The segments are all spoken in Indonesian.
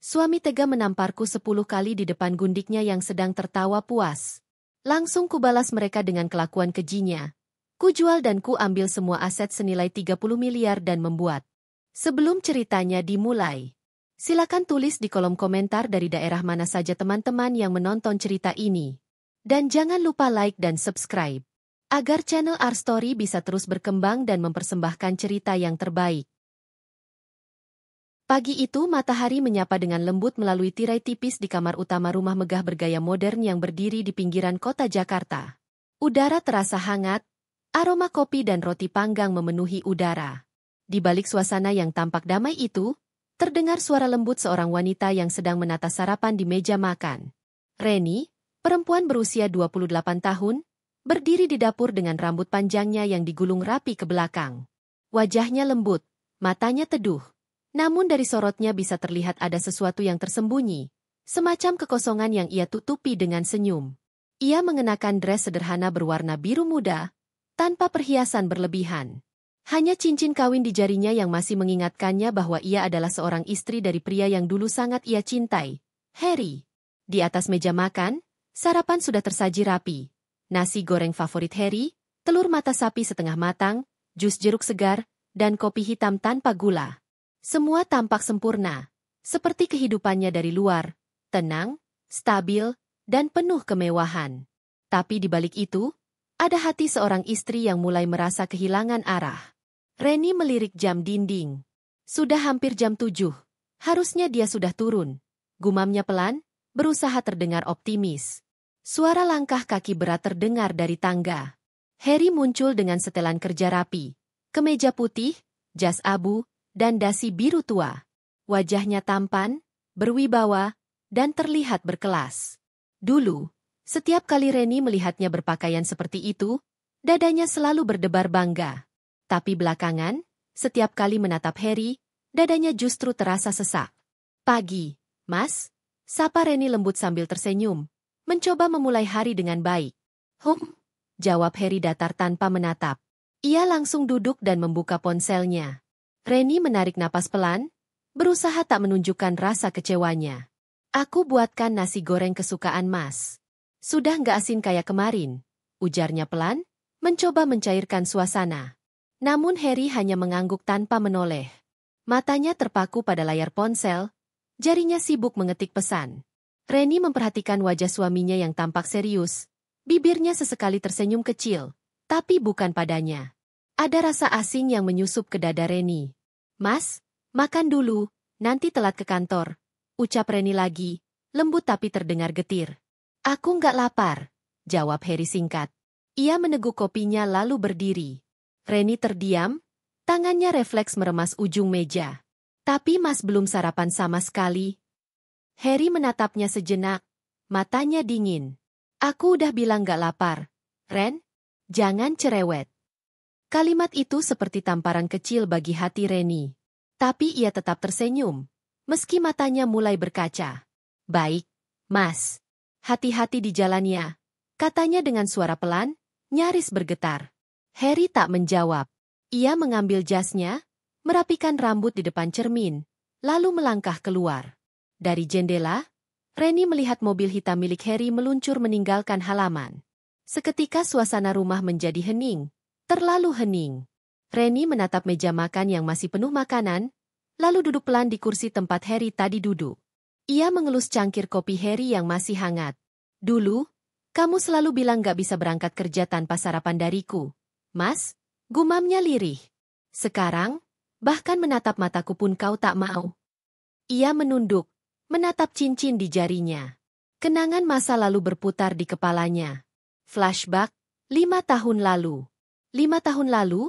Suami tega menamparku 10 kali di depan gundiknya yang sedang tertawa puas. Langsung kubalas mereka dengan kelakuan kejinya. Kujual dan kuambil semua aset senilai 30 miliar dan membuat. Sebelum ceritanya dimulai, silakan tulis di kolom komentar dari daerah mana saja teman-teman yang menonton cerita ini. Dan jangan lupa like dan subscribe, agar channel Our Story bisa terus berkembang dan mempersembahkan cerita yang terbaik. Pagi itu matahari menyapa dengan lembut melalui tirai tipis di kamar utama rumah megah bergaya modern yang berdiri di pinggiran kota Jakarta. Udara terasa hangat, aroma kopi dan roti panggang memenuhi udara. Di balik suasana yang tampak damai itu, terdengar suara lembut seorang wanita yang sedang menata sarapan di meja makan. Reni, perempuan berusia 28 tahun, berdiri di dapur dengan rambut panjangnya yang digulung rapi ke belakang. Wajahnya lembut, matanya teduh. Namun dari sorotnya bisa terlihat ada sesuatu yang tersembunyi, semacam kekosongan yang ia tutupi dengan senyum. Ia mengenakan dres sederhana berwarna biru muda, tanpa perhiasan berlebihan. Hanya cincin kawin di jarinya yang masih mengingatkannya bahwa ia adalah seorang istri dari pria yang dulu sangat ia cintai, Harry. Di atas meja makan, sarapan sudah tersaji rapi. Nasi goreng favorit Harry, telur mata sapi setengah matang, jus jeruk segar, dan kopi hitam tanpa gula. Semua tampak sempurna, seperti kehidupannya dari luar, tenang, stabil, dan penuh kemewahan. Tapi di balik itu, ada hati seorang istri yang mulai merasa kehilangan arah. Reni melirik jam dinding. Sudah hampir jam 7, harusnya dia sudah turun. Gumamnya pelan, berusaha terdengar optimis. Suara langkah kaki berat terdengar dari tangga. Harry muncul dengan setelan kerja rapi, kemeja putih, jas abu, dan dasi biru tua. Wajahnya tampan, berwibawa, dan terlihat berkelas. Dulu, setiap kali Reni melihatnya berpakaian seperti itu, dadanya selalu berdebar bangga. Tapi belakangan, setiap kali menatap Harry, dadanya justru terasa sesak. "Pagi, Mas," sapa Reni lembut sambil tersenyum, mencoba memulai hari dengan baik. Jawab Harry datar tanpa menatap. Ia langsung duduk dan membuka ponselnya. Reni menarik napas pelan, berusaha tak menunjukkan rasa kecewanya. "Aku buatkan nasi goreng kesukaan Mas. Sudah nggak asin kayak kemarin," ujarnya pelan, mencoba mencairkan suasana. Namun Harry hanya mengangguk tanpa menoleh. Matanya terpaku pada layar ponsel, jarinya sibuk mengetik pesan. Reni memperhatikan wajah suaminya yang tampak serius, bibirnya sesekali tersenyum kecil, tapi bukan padanya. Ada rasa asing yang menyusup ke dada Reni. "Mas, makan dulu, nanti telat ke kantor," ucap Reni lagi, lembut tapi terdengar getir. "Aku nggak lapar," jawab Harry singkat. Ia meneguk kopinya lalu berdiri. Reni terdiam, tangannya refleks meremas ujung meja. "Tapi Mas belum sarapan sama sekali." Harry menatapnya sejenak, matanya dingin. "Aku udah bilang nggak lapar, Ren, jangan cerewet." Kalimat itu seperti tamparan kecil bagi hati Reni. Tapi ia tetap tersenyum, meski matanya mulai berkaca. "Baik, Mas. Hati-hati di jalannya," katanya dengan suara pelan, nyaris bergetar. Harry tak menjawab. Ia mengambil jasnya, merapikan rambut di depan cermin, lalu melangkah keluar. Dari jendela, Reni melihat mobil hitam milik Harry meluncur meninggalkan halaman. Seketika suasana rumah menjadi hening. Terlalu hening. Reni menatap meja makan yang masih penuh makanan, lalu duduk pelan di kursi tempat Harry tadi duduk. Ia mengelus cangkir kopi Harry yang masih hangat. "Dulu, kamu selalu bilang gak bisa berangkat kerja tanpa sarapan dariku, Mas," gumamnya lirih. "Sekarang, bahkan menatap mataku pun kau tak mau." Ia menunduk, menatap cincin di jarinya. Kenangan masa lalu berputar di kepalanya. Flashback, 5 tahun lalu. 5 tahun lalu,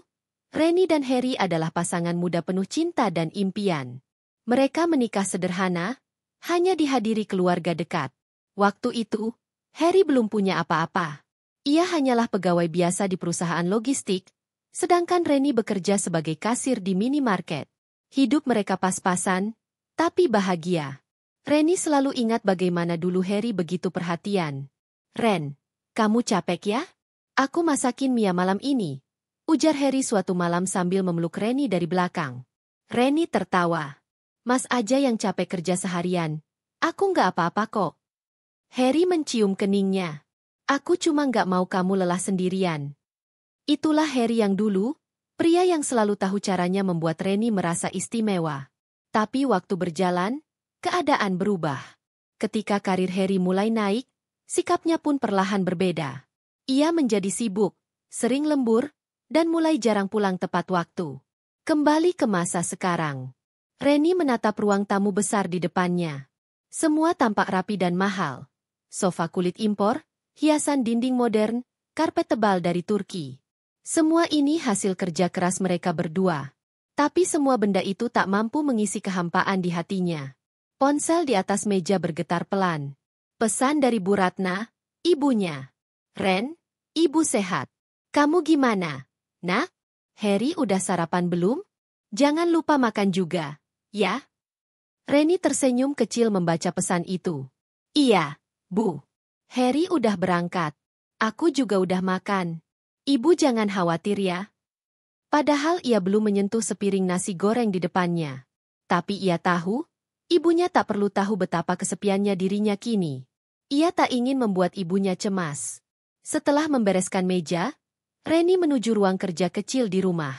Reni dan Harry adalah pasangan muda penuh cinta dan impian. Mereka menikah sederhana, hanya dihadiri keluarga dekat. Waktu itu, Harry belum punya apa-apa. Ia hanyalah pegawai biasa di perusahaan logistik, sedangkan Reni bekerja sebagai kasir di minimarket. Hidup mereka pas-pasan, tapi bahagia. Reni selalu ingat bagaimana dulu Harry begitu perhatian. "Ren, kamu capek ya? Aku masakin mie malam ini," ujar Harry suatu malam sambil memeluk Reni dari belakang. Reni tertawa. Mas aja yang capek kerja seharian. Aku nggak apa-apa kok. Harry mencium keningnya. Aku cuma nggak mau kamu lelah sendirian. Itulah Harry yang dulu, pria yang selalu tahu caranya membuat Reni merasa istimewa. Tapi waktu berjalan, keadaan berubah. Ketika karir Harry mulai naik, sikapnya pun perlahan berbeda. Ia menjadi sibuk, sering lembur, dan mulai jarang pulang tepat waktu. Kembali ke masa sekarang. Reni menatap ruang tamu besar di depannya. Semua tampak rapi dan mahal. Sofa kulit impor, hiasan dinding modern, karpet tebal dari Turki. Semua ini hasil kerja keras mereka berdua. Tapi semua benda itu tak mampu mengisi kehampaan di hatinya. Ponsel di atas meja bergetar pelan. Pesan dari Bu Ratna, ibunya. Ren, ibu sehat. Kamu gimana, Nak? Harry udah sarapan belum? Jangan lupa makan juga. Ya? Reni tersenyum kecil membaca pesan itu. Iya, Bu. Harry udah berangkat. Aku juga udah makan. Ibu jangan khawatir ya. Padahal ia belum menyentuh sepiring nasi goreng di depannya. Tapi ia tahu, ibunya tak perlu tahu betapa kesepiannya dirinya kini. Ia tak ingin membuat ibunya cemas. Setelah membereskan meja, Reni menuju ruang kerja kecil di rumah.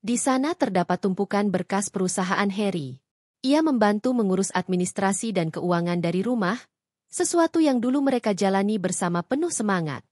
Di sana terdapat tumpukan berkas perusahaan Harry. Ia membantu mengurus administrasi dan keuangan dari rumah, sesuatu yang dulu mereka jalani bersama penuh semangat.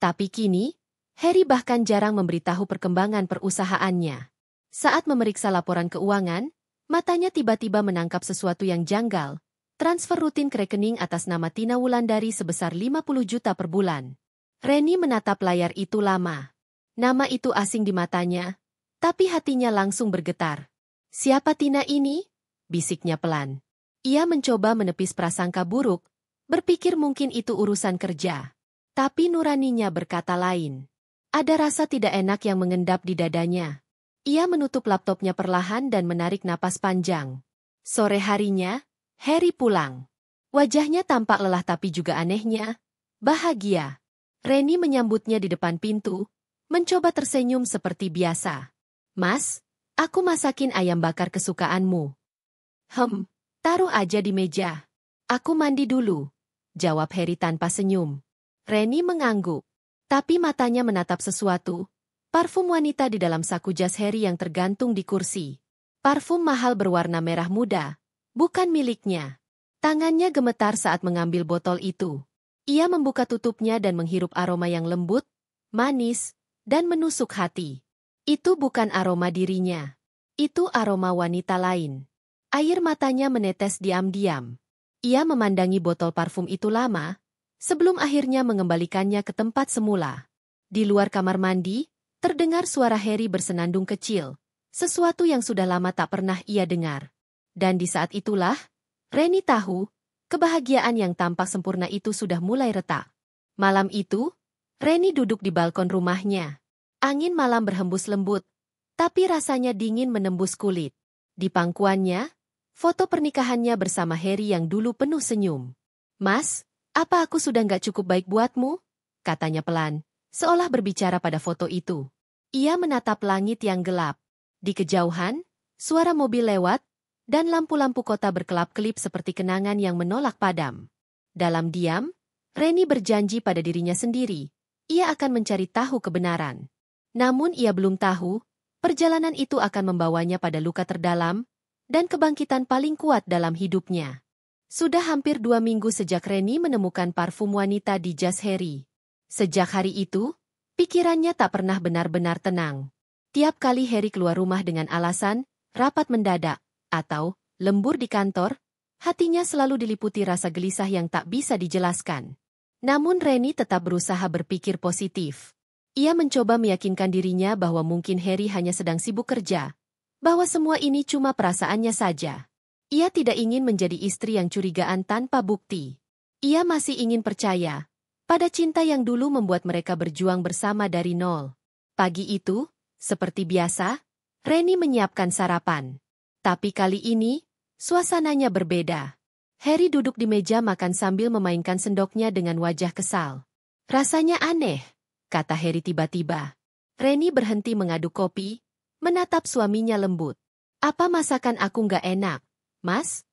Tapi kini, Harry bahkan jarang memberitahu perkembangan perusahaannya. Saat memeriksa laporan keuangan, matanya tiba-tiba menangkap sesuatu yang janggal. Transfer rutin ke rekening atas nama Tina Wulandari sebesar 50 juta per bulan. Reni menatap layar itu lama. Nama itu asing di matanya. Tapi hatinya langsung bergetar. Siapa Tina ini? Bisiknya pelan. Ia mencoba menepis prasangka buruk, berpikir mungkin itu urusan kerja. Tapi nuraninya berkata lain. Ada rasa tidak enak yang mengendap di dadanya. Ia menutup laptopnya perlahan dan menarik napas panjang. Sore harinya, Harry pulang. Wajahnya tampak lelah tapi juga anehnya bahagia. Reni menyambutnya di depan pintu, mencoba tersenyum seperti biasa. Mas, aku masakin ayam bakar kesukaanmu. Taruh aja di meja. Aku mandi dulu, jawab Harry tanpa senyum. Reni mengangguk, tapi matanya menatap sesuatu. Parfum wanita di dalam saku jas Harry yang tergantung di kursi. Parfum mahal berwarna merah muda, bukan miliknya. Tangannya gemetar saat mengambil botol itu. Ia membuka tutupnya dan menghirup aroma yang lembut, manis, dan menusuk hati. Itu bukan aroma dirinya. Itu aroma wanita lain. Air matanya menetes diam-diam. Ia memandangi botol parfum itu lama, sebelum akhirnya mengembalikannya ke tempat semula. Di luar kamar mandi, terdengar suara Harry bersenandung kecil, sesuatu yang sudah lama tak pernah ia dengar. Dan di saat itulah, Reni tahu, kebahagiaan yang tampak sempurna itu sudah mulai retak. Malam itu, Reni duduk di balkon rumahnya. Angin malam berhembus lembut, tapi rasanya dingin menembus kulit. Di pangkuannya, foto pernikahannya bersama Harry yang dulu penuh senyum. Mas, apa aku sudah nggak cukup baik buatmu? Katanya pelan, seolah berbicara pada foto itu. Ia menatap langit yang gelap. Di kejauhan, suara mobil lewat, dan lampu-lampu kota berkelap-kelip seperti kenangan yang menolak padam. Dalam diam, Reni berjanji pada dirinya sendiri, ia akan mencari tahu kebenaran. Namun ia belum tahu, perjalanan itu akan membawanya pada luka terdalam, dan kebangkitan paling kuat dalam hidupnya. Sudah hampir 2 minggu sejak Reni menemukan parfum wanita di jas Harry. Sejak hari itu, pikirannya tak pernah benar-benar tenang. Tiap kali Harry keluar rumah dengan alasan, rapat mendadak, atau lembur di kantor, hatinya selalu diliputi rasa gelisah yang tak bisa dijelaskan. Namun Reni tetap berusaha berpikir positif. Ia mencoba meyakinkan dirinya bahwa mungkin Harry hanya sedang sibuk kerja, bahwa semua ini cuma perasaannya saja. Ia tidak ingin menjadi istri yang curigaan tanpa bukti. Ia masih ingin percaya pada cinta yang dulu membuat mereka berjuang bersama dari nol. Pagi itu, seperti biasa, Reni menyiapkan sarapan. Tapi kali ini, suasananya berbeda. Harry duduk di meja makan sambil memainkan sendoknya dengan wajah kesal. Rasanya aneh, kata Harry tiba-tiba. Reni berhenti mengaduk kopi, menatap suaminya lembut. Apa masakan aku nggak enak? Mas?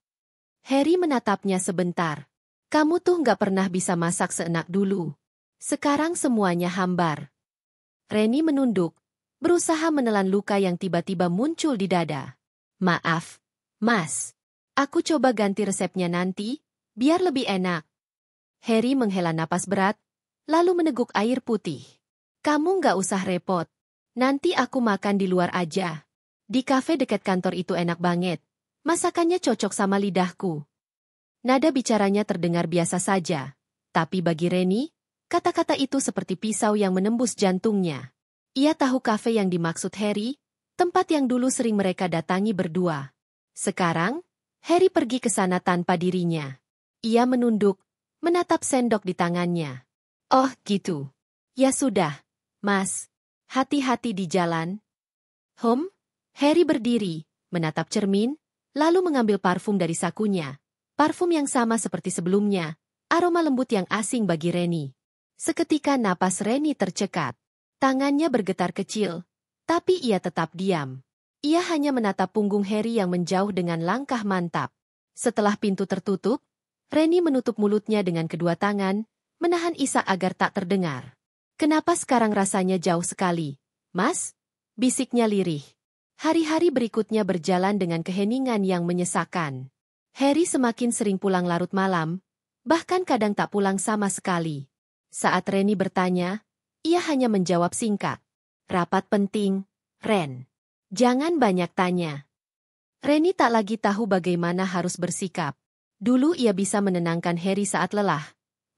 Harry menatapnya sebentar. Kamu tuh nggak pernah bisa masak seenak dulu. Sekarang semuanya hambar. Reni menunduk, berusaha menelan luka yang tiba-tiba muncul di dada. Maaf, Mas. Aku coba ganti resepnya nanti, biar lebih enak. Harry menghela napas berat, lalu meneguk air putih. Kamu nggak usah repot. Nanti aku makan di luar aja. Di kafe dekat kantor itu enak banget. Masakannya cocok sama lidahku. Nada bicaranya terdengar biasa saja. Tapi bagi Reni, kata-kata itu seperti pisau yang menembus jantungnya. Ia tahu kafe yang dimaksud Harry, tempat yang dulu sering mereka datangi berdua. Sekarang, Harry pergi ke sana tanpa dirinya. Ia menunduk, menatap sendok di tangannya. Oh, gitu. Ya sudah, Mas. Hati-hati di jalan. Harry berdiri, menatap cermin, lalu mengambil parfum dari sakunya. Parfum yang sama seperti sebelumnya, aroma lembut yang asing bagi Reni. Seketika napas Reni tercekat. Tangannya bergetar kecil, tapi ia tetap diam. Ia hanya menatap punggung Harry yang menjauh dengan langkah mantap. Setelah pintu tertutup, Reni menutup mulutnya dengan kedua tangan, menahan isak agar tak terdengar. Kenapa sekarang rasanya jauh sekali, Mas? Bisiknya lirih. Hari-hari berikutnya berjalan dengan keheningan yang menyesakan. Harry semakin sering pulang larut malam, bahkan kadang tak pulang sama sekali. Saat Reni bertanya, ia hanya menjawab singkat. Rapat penting, Ren. Jangan banyak tanya. Reni tak lagi tahu bagaimana harus bersikap. Dulu ia bisa menenangkan Harry saat lelah,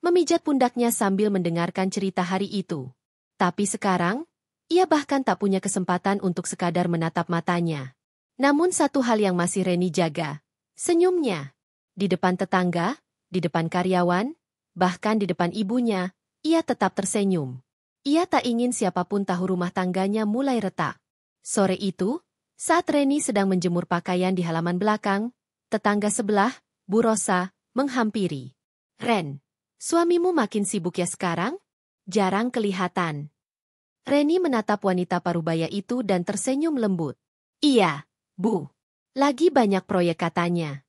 memijat pundaknya sambil mendengarkan cerita hari itu. Tapi sekarang, ia bahkan tak punya kesempatan untuk sekadar menatap matanya. Namun satu hal yang masih Reni jaga, senyumnya. Di depan tetangga, di depan karyawan, bahkan di depan ibunya, ia tetap tersenyum. Ia tak ingin siapapun tahu rumah tangganya mulai retak. Sore itu, saat Reni sedang menjemur pakaian di halaman belakang, tetangga sebelah, Bu Rosa, menghampiri. Ren, suamimu makin sibuk ya sekarang? Jarang kelihatan. Reni menatap wanita parubaya itu dan tersenyum lembut. Iya, Bu. Lagi banyak proyek katanya.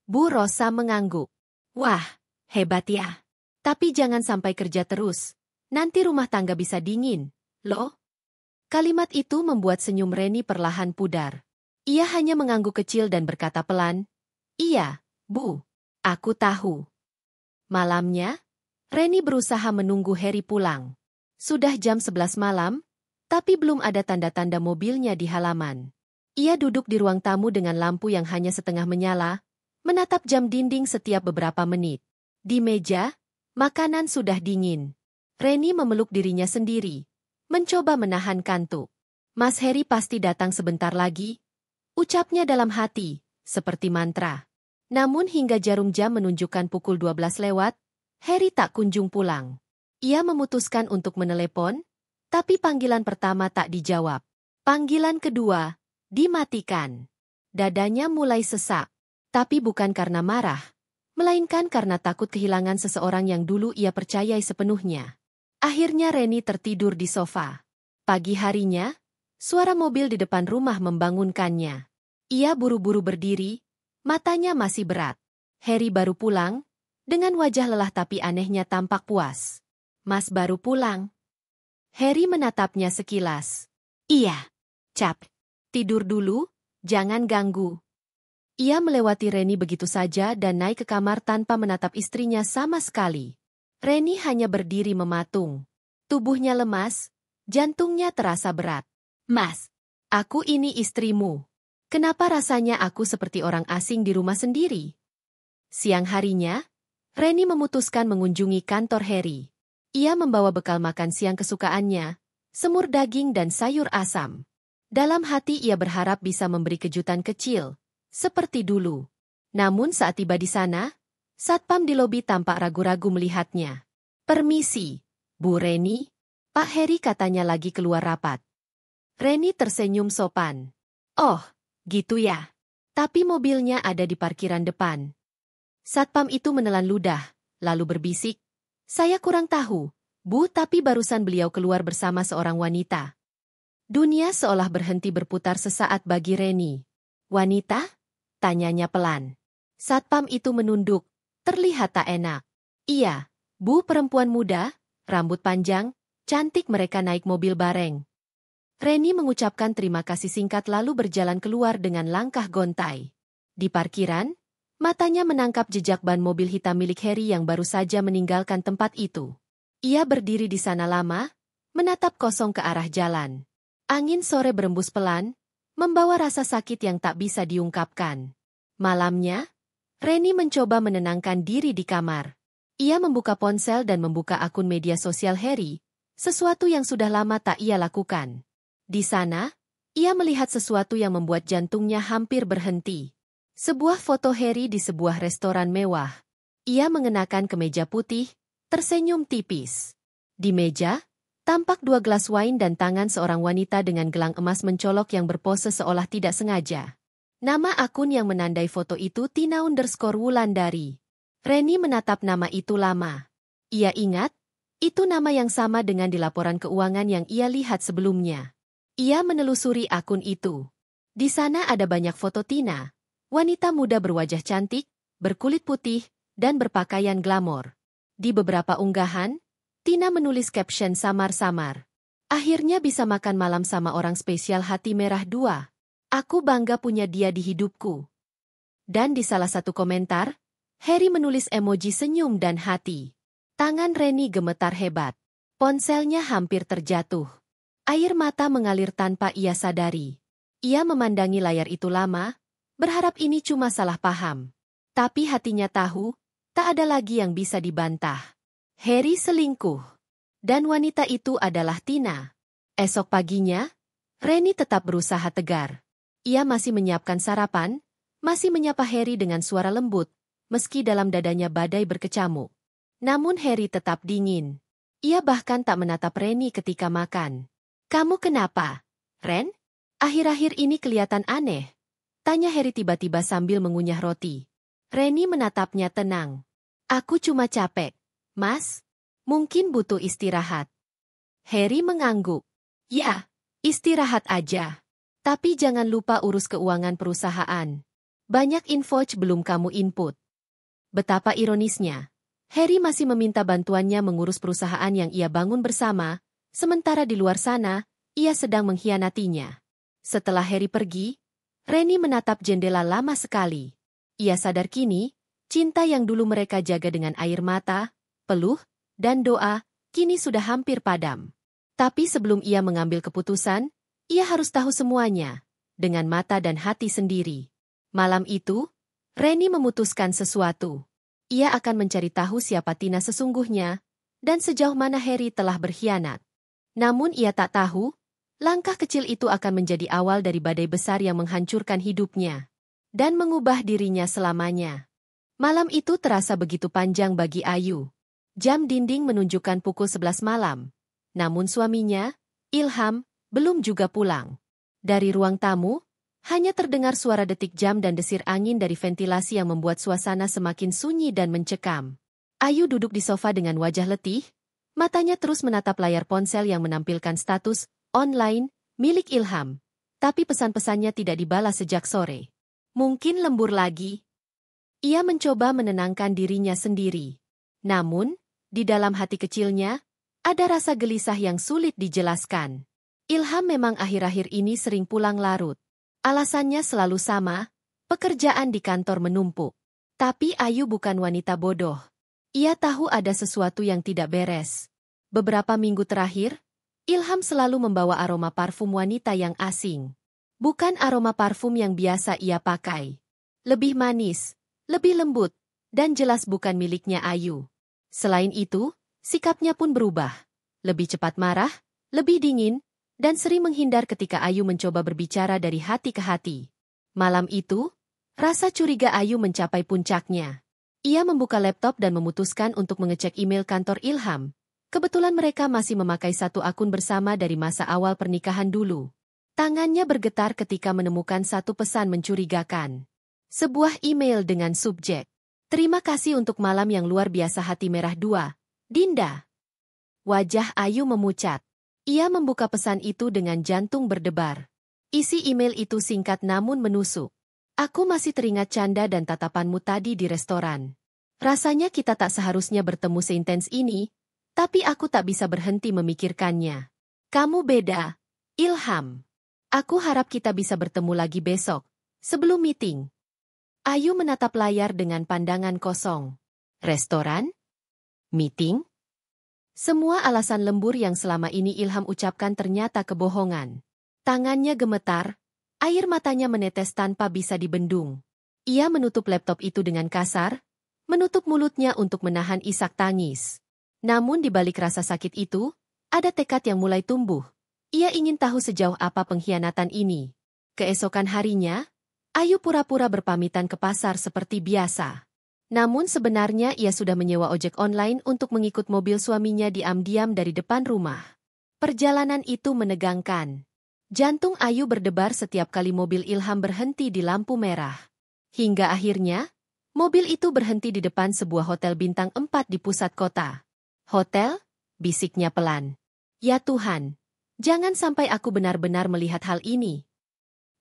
Bu Rosa mengangguk. Wah, hebat ya. Tapi jangan sampai kerja terus. Nanti rumah tangga bisa dingin, loh. Kalimat itu membuat senyum Reni perlahan pudar. Ia hanya mengangguk kecil dan berkata pelan, Iya, Bu. Aku tahu. Malamnya, Reni berusaha menunggu Harry pulang. Sudah jam 11 malam, tapi belum ada tanda-tanda mobilnya di halaman. Ia duduk di ruang tamu dengan lampu yang hanya setengah menyala, menatap jam dinding setiap beberapa menit. Di meja, makanan sudah dingin. Reni memeluk dirinya sendiri, mencoba menahan kantuk. Mas Harry pasti datang sebentar lagi, ucapnya dalam hati, seperti mantra. Namun hingga jarum jam menunjukkan pukul 12 lewat, Harry tak kunjung pulang. Ia memutuskan untuk menelepon, tapi panggilan pertama tak dijawab. Panggilan kedua, dimatikan. Dadanya mulai sesak, tapi bukan karena marah, melainkan karena takut kehilangan seseorang yang dulu ia percayai sepenuhnya. Akhirnya Reni tertidur di sofa. Pagi harinya, suara mobil di depan rumah membangunkannya. Ia buru-buru berdiri, matanya masih berat. Harry baru pulang, dengan wajah lelah tapi anehnya tampak puas. Mas baru pulang. Harry menatapnya sekilas. Iya, Cap. Tidur dulu, jangan ganggu. Ia melewati Reni begitu saja dan naik ke kamar tanpa menatap istrinya sama sekali. Reni hanya berdiri mematung. Tubuhnya lemas, jantungnya terasa berat. Mas, aku ini istrimu. Kenapa rasanya aku seperti orang asing di rumah sendiri? Siang harinya, Reni memutuskan mengunjungi kantor Harry. Ia membawa bekal makan siang kesukaannya, semur daging dan sayur asam. Dalam hati ia berharap bisa memberi kejutan kecil, seperti dulu. Namun saat tiba di sana, satpam di lobi tampak ragu-ragu melihatnya. Permisi, Bu Reni. Pak Harry katanya lagi keluar rapat. Reni tersenyum sopan. Oh, gitu ya. Tapi mobilnya ada di parkiran depan. Satpam itu menelan ludah, lalu berbisik. Saya kurang tahu, Bu, tapi barusan beliau keluar bersama seorang wanita. Dunia seolah berhenti berputar sesaat bagi Reni. Wanita? Tanyanya pelan. Satpam itu menunduk, terlihat tak enak. Iya, Bu, perempuan muda, rambut panjang, cantik. Mereka naik mobil bareng. Reni mengucapkan terima kasih singkat lalu berjalan keluar dengan langkah gontai. Di parkiran, matanya menangkap jejak ban mobil hitam milik Harry yang baru saja meninggalkan tempat itu. Ia berdiri di sana lama, menatap kosong ke arah jalan. Angin sore berembus pelan, membawa rasa sakit yang tak bisa diungkapkan. Malamnya, Reni mencoba menenangkan diri di kamar. Ia membuka ponsel dan membuka akun media sosial Harry, sesuatu yang sudah lama tak ia lakukan. Di sana, ia melihat sesuatu yang membuat jantungnya hampir berhenti. Sebuah foto Harry di sebuah restoran mewah. Ia mengenakan kemeja putih, tersenyum tipis. Di meja, tampak 2 gelas wine dan tangan seorang wanita dengan gelang emas mencolok yang berpose seolah tidak sengaja. Nama akun yang menandai foto itu Tina_Wulandari. Reni menatap nama itu lama. Ia ingat, itu nama yang sama dengan di laporan keuangan yang ia lihat sebelumnya. Ia menelusuri akun itu. Di sana ada banyak foto Tina, wanita muda berwajah cantik, berkulit putih, dan berpakaian glamor. Di beberapa unggahan, Tina menulis caption samar-samar. Akhirnya bisa makan malam sama orang spesial hati merah 2. Aku bangga punya dia di hidupku. Dan di salah satu komentar, Harry menulis emoji senyum dan hati. Tangan Reni gemetar hebat. Ponselnya hampir terjatuh. Air mata mengalir tanpa ia sadari. Ia memandangi layar itu lama, berharap ini cuma salah paham. Tapi hatinya tahu, tak ada lagi yang bisa dibantah. Harry selingkuh. Dan wanita itu adalah Tina. Esok paginya, Reni tetap berusaha tegar. Ia masih menyiapkan sarapan, masih menyapa Harry dengan suara lembut, meski dalam dadanya badai berkecamuk. Namun Harry tetap dingin. Ia bahkan tak menatap Reni ketika makan. Kamu kenapa, Ren? Akhir-akhir ini kelihatan aneh. Tanya Harry tiba-tiba sambil mengunyah roti. Reni menatapnya tenang. Aku cuma capek, Mas. Mungkin butuh istirahat. Harry mengangguk. Ya, istirahat aja. Tapi jangan lupa urus keuangan perusahaan. Banyak info belum kamu input. Betapa ironisnya. Harry masih meminta bantuannya mengurus perusahaan yang ia bangun bersama, sementara di luar sana, ia sedang mengkhianatinya. Setelah Harry pergi, Reni menatap jendela lama sekali. Ia sadar kini, cinta yang dulu mereka jaga dengan air mata, peluh, dan doa, kini sudah hampir padam. Tapi sebelum ia mengambil keputusan, ia harus tahu semuanya, dengan mata dan hati sendiri. Malam itu, Reni memutuskan sesuatu. Ia akan mencari tahu siapa Tina sesungguhnya, dan sejauh mana Harry telah berkhianat. Namun ia tak tahu, langkah kecil itu akan menjadi awal dari badai besar yang menghancurkan hidupnya, dan mengubah dirinya selamanya. Malam itu terasa begitu panjang bagi Ayu. Jam dinding menunjukkan pukul 11 malam. Namun suaminya, Ilham, belum juga pulang. Dari ruang tamu, hanya terdengar suara detik jam dan desir angin dari ventilasi yang membuat suasana semakin sunyi dan mencekam. Ayu duduk di sofa dengan wajah letih, matanya terus menatap layar ponsel yang menampilkan status online milik Ilham. Tapi pesan-pesannya tidak dibalas sejak sore. Mungkin lembur lagi. Ia mencoba menenangkan dirinya sendiri. Namun, di dalam hati kecilnya, ada rasa gelisah yang sulit dijelaskan. Ilham memang akhir-akhir ini sering pulang larut. Alasannya selalu sama, pekerjaan di kantor menumpuk. Tapi Ayu bukan wanita bodoh. Ia tahu ada sesuatu yang tidak beres. Beberapa minggu terakhir, Ilham selalu membawa aroma parfum wanita yang asing. Bukan aroma parfum yang biasa ia pakai. Lebih manis, lebih lembut, dan jelas bukan miliknya Ayu. Selain itu, sikapnya pun berubah. Lebih cepat marah, lebih dingin, dan sering menghindar ketika Ayu mencoba berbicara dari hati ke hati. Malam itu, rasa curiga Ayu mencapai puncaknya. Ia membuka laptop dan memutuskan untuk mengecek email kantor Ilham. Kebetulan mereka masih memakai satu akun bersama dari masa awal pernikahan dulu. Tangannya bergetar ketika menemukan satu pesan mencurigakan. Sebuah email dengan subjek. Terima kasih untuk malam yang luar biasa hati merah 2, Dinda. Wajah Ayu memucat. Ia membuka pesan itu dengan jantung berdebar. Isi email itu singkat namun menusuk. Aku masih teringat canda dan tatapanmu tadi di restoran. Rasanya kita tak seharusnya bertemu seintens ini, tapi aku tak bisa berhenti memikirkannya. Kamu beda, Ilham. Aku harap kita bisa bertemu lagi besok, sebelum meeting. Ayu menatap layar dengan pandangan kosong. Restoran? Meeting? Semua alasan lembur yang selama ini Ilham ucapkan ternyata kebohongan. Tangannya gemetar, air matanya menetes tanpa bisa dibendung. Ia menutup laptop itu dengan kasar, menutup mulutnya untuk menahan isak tangis. Namun di balik rasa sakit itu, ada tekad yang mulai tumbuh. Ia ingin tahu sejauh apa pengkhianatan ini. Keesokan harinya, Ayu pura-pura berpamitan ke pasar seperti biasa. Namun sebenarnya ia sudah menyewa ojek online untuk mengikut mobil suaminya diam-diam dari depan rumah. Perjalanan itu menegangkan. Jantung Ayu berdebar setiap kali mobil Ilham berhenti di lampu merah. Hingga akhirnya, mobil itu berhenti di depan sebuah hotel bintang 4 di pusat kota. Hotel? Bisiknya pelan. Ya Tuhan, jangan sampai aku benar-benar melihat hal ini.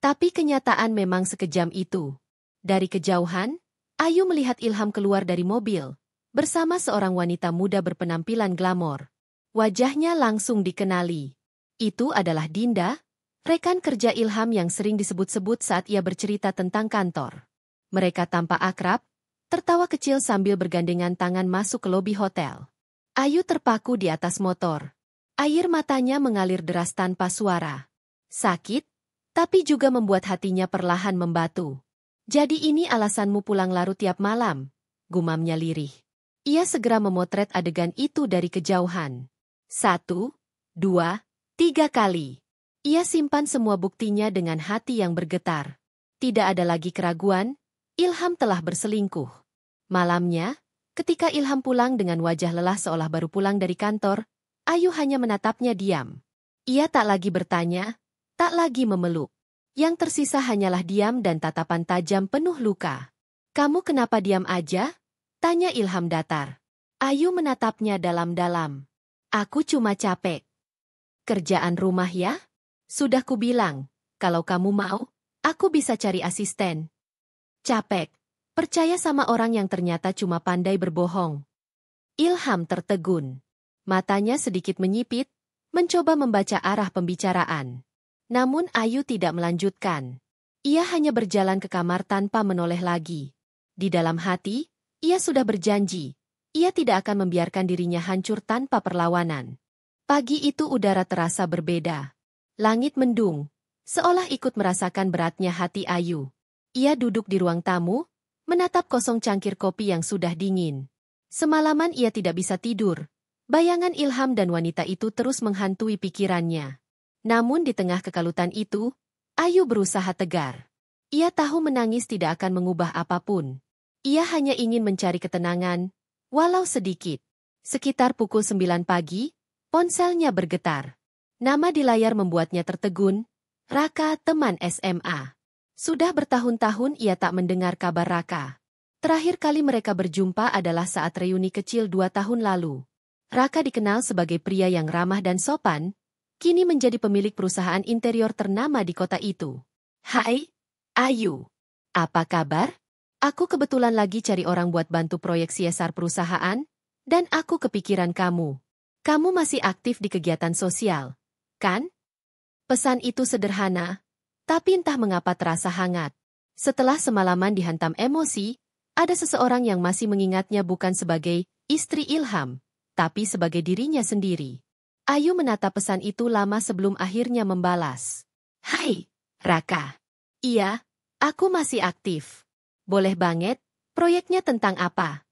Tapi kenyataan memang sekejam itu. Dari kejauhan, Ayu melihat Ilham keluar dari mobil, bersama seorang wanita muda berpenampilan glamor. Wajahnya langsung dikenali. Itu adalah Dinda, rekan kerja Ilham yang sering disebut-sebut saat ia bercerita tentang kantor. Mereka tampak akrab, tertawa kecil sambil bergandengan tangan masuk ke lobi hotel. Ayu terpaku di atas motor. Air matanya mengalir deras tanpa suara. Sakit, tapi juga membuat hatinya perlahan membatu. Jadi ini alasanmu pulang larut tiap malam, gumamnya lirih. Ia segera memotret adegan itu dari kejauhan. 1, 2, 3 kali. Ia simpan semua buktinya dengan hati yang bergetar. Tidak ada lagi keraguan, Ilham telah berselingkuh. Malamnya, ketika Ilham pulang dengan wajah lelah seolah baru pulang dari kantor, Ayu hanya menatapnya diam. Ia tak lagi bertanya, tak lagi memeluk. Yang tersisa hanyalah diam dan tatapan tajam penuh luka. Kamu kenapa diam aja? Tanya Ilham datar. Ayu menatapnya dalam-dalam. Aku cuma capek. Kerjaan rumah ya? Sudah kubilang, kalau kamu mau, aku bisa cari asisten. Capek. Percaya sama orang yang ternyata cuma pandai berbohong. Ilham tertegun. Matanya sedikit menyipit, mencoba membaca arah pembicaraan. Namun Ayu tidak melanjutkan. Ia hanya berjalan ke kamar tanpa menoleh lagi. Di dalam hati, ia sudah berjanji. Ia tidak akan membiarkan dirinya hancur tanpa perlawanan. Pagi itu udara terasa berbeda. Langit mendung, seolah ikut merasakan beratnya hati Ayu. Ia duduk di ruang tamu, menatap kosong cangkir kopi yang sudah dingin. Semalaman ia tidak bisa tidur. Bayangan Ilham dan wanita itu terus menghantui pikirannya. Namun di tengah kekalutan itu, Ayu berusaha tegar. Ia tahu menangis tidak akan mengubah apapun. Ia hanya ingin mencari ketenangan, walau sedikit. Sekitar pukul 9 pagi, ponselnya bergetar. Nama di layar membuatnya tertegun, Raka, teman SMA. Sudah bertahun-tahun ia tak mendengar kabar Raka. Terakhir kali mereka berjumpa adalah saat reuni kecil 2 tahun lalu. Raka dikenal sebagai pria yang ramah dan sopan, kini menjadi pemilik perusahaan interior ternama di kota itu. Hai, Ayu. Apa kabar? Aku kebetulan lagi cari orang buat bantu proyek CSR perusahaan, dan aku kepikiran kamu. Kamu masih aktif di kegiatan sosial, kan? Pesan itu sederhana, tapi entah mengapa terasa hangat. Setelah semalaman dihantam emosi, ada seseorang yang masih mengingatnya bukan sebagai istri Ilham, tapi sebagai dirinya sendiri. Ayu menatap pesan itu lama sebelum akhirnya membalas. Hai, Raka. Iya, aku masih aktif. Boleh banget, proyeknya tentang apa?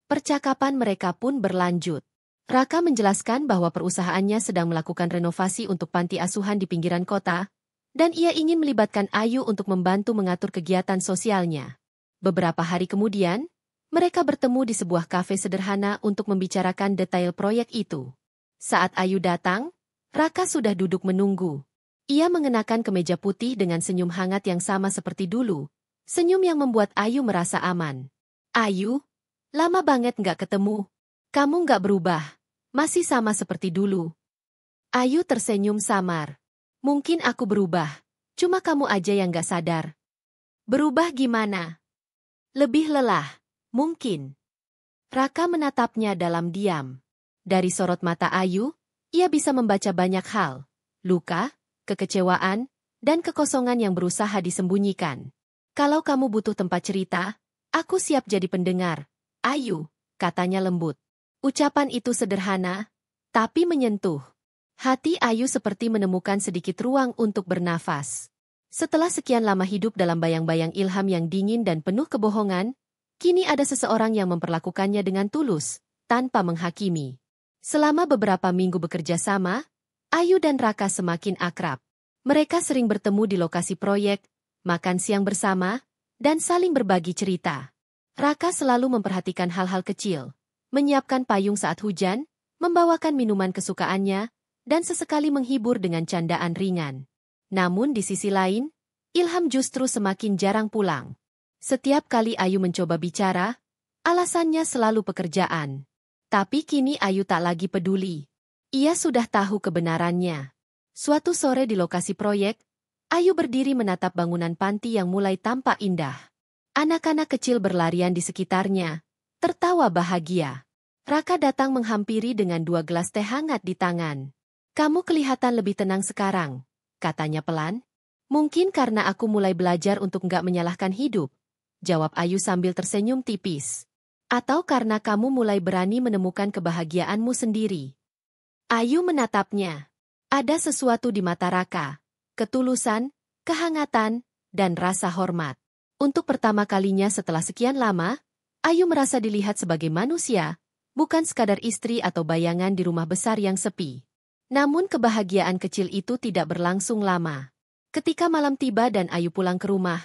Percakapan mereka pun berlanjut. Raka menjelaskan bahwa perusahaannya sedang melakukan renovasi untuk panti asuhan di pinggiran kota, dan ia ingin melibatkan Ayu untuk membantu mengatur kegiatan sosialnya. Beberapa hari kemudian, mereka bertemu di sebuah kafe sederhana untuk membicarakan detail proyek itu. Saat Ayu datang, Raka sudah duduk menunggu. Ia mengenakan kemeja putih dengan senyum hangat yang sama seperti dulu, senyum yang membuat Ayu merasa aman. Ayu, lama banget nggak ketemu. Kamu nggak berubah, masih sama seperti dulu. Ayu tersenyum samar. Mungkin aku berubah, cuma kamu aja yang nggak sadar. Berubah gimana? Lebih lelah, mungkin. Raka menatapnya dalam diam. Dari sorot mata Ayu, ia bisa membaca banyak hal. Luka, kekecewaan, dan kekosongan yang berusaha disembunyikan. Kalau kamu butuh tempat cerita, aku siap jadi pendengar. Ayu, katanya lembut. Ucapan itu sederhana, tapi menyentuh. Hati Ayu seperti menemukan sedikit ruang untuk bernafas. Setelah sekian lama hidup dalam bayang-bayang ilham yang dingin dan penuh kebohongan, kini ada seseorang yang memperlakukannya dengan tulus, tanpa menghakimi. Selama beberapa minggu bekerja sama, Ayu dan Raka semakin akrab. Mereka sering bertemu di lokasi proyek, makan siang bersama, dan saling berbagi cerita. Raka selalu memperhatikan hal-hal kecil, menyiapkan payung saat hujan, membawakan minuman kesukaannya, dan sesekali menghibur dengan candaan ringan. Namun di sisi lain, Ilham justru semakin jarang pulang. Setiap kali Ayu mencoba bicara, alasannya selalu pekerjaan. Tapi kini Ayu tak lagi peduli. Ia sudah tahu kebenarannya. Suatu sore di lokasi proyek, Ayu berdiri menatap bangunan panti yang mulai tampak indah. Anak-anak kecil berlarian di sekitarnya, tertawa bahagia. Raka datang menghampiri dengan 2 gelas teh hangat di tangan. Kamu kelihatan lebih tenang sekarang, katanya pelan. Mungkin karena aku mulai belajar untuk nggak menyalahkan hidup, jawab Ayu sambil tersenyum tipis. Atau karena kamu mulai berani menemukan kebahagiaanmu sendiri. Ayu menatapnya. Ada sesuatu di mata Raka, ketulusan, kehangatan, dan rasa hormat. Untuk pertama kalinya setelah sekian lama, Ayu merasa dilihat sebagai manusia, bukan sekadar istri atau bayangan di rumah besar yang sepi. Namun kebahagiaan kecil itu tidak berlangsung lama. Ketika malam tiba dan Ayu pulang ke rumah,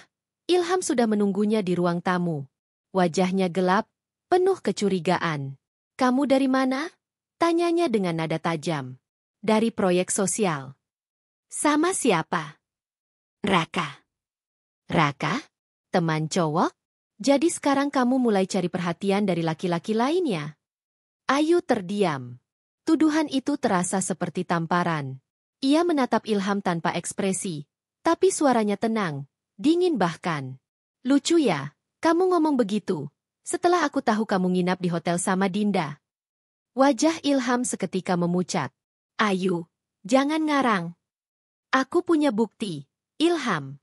Ilham sudah menunggunya di ruang tamu. Wajahnya gelap, penuh kecurigaan. Kamu dari mana? Tanyanya dengan nada tajam. Dari proyek sosial. Sama siapa? Raka. Raka? Teman cowok? Jadi sekarang kamu mulai cari perhatian dari laki-laki lainnya? Ayu terdiam. Tuduhan itu terasa seperti tamparan. Ia menatap Ilham tanpa ekspresi, tapi suaranya tenang, dingin bahkan. Lucu ya, kamu ngomong begitu, setelah aku tahu kamu nginap di hotel sama Dinda. Wajah Ilham seketika memucat. Ayu, jangan ngarang. Aku punya bukti, Ilham.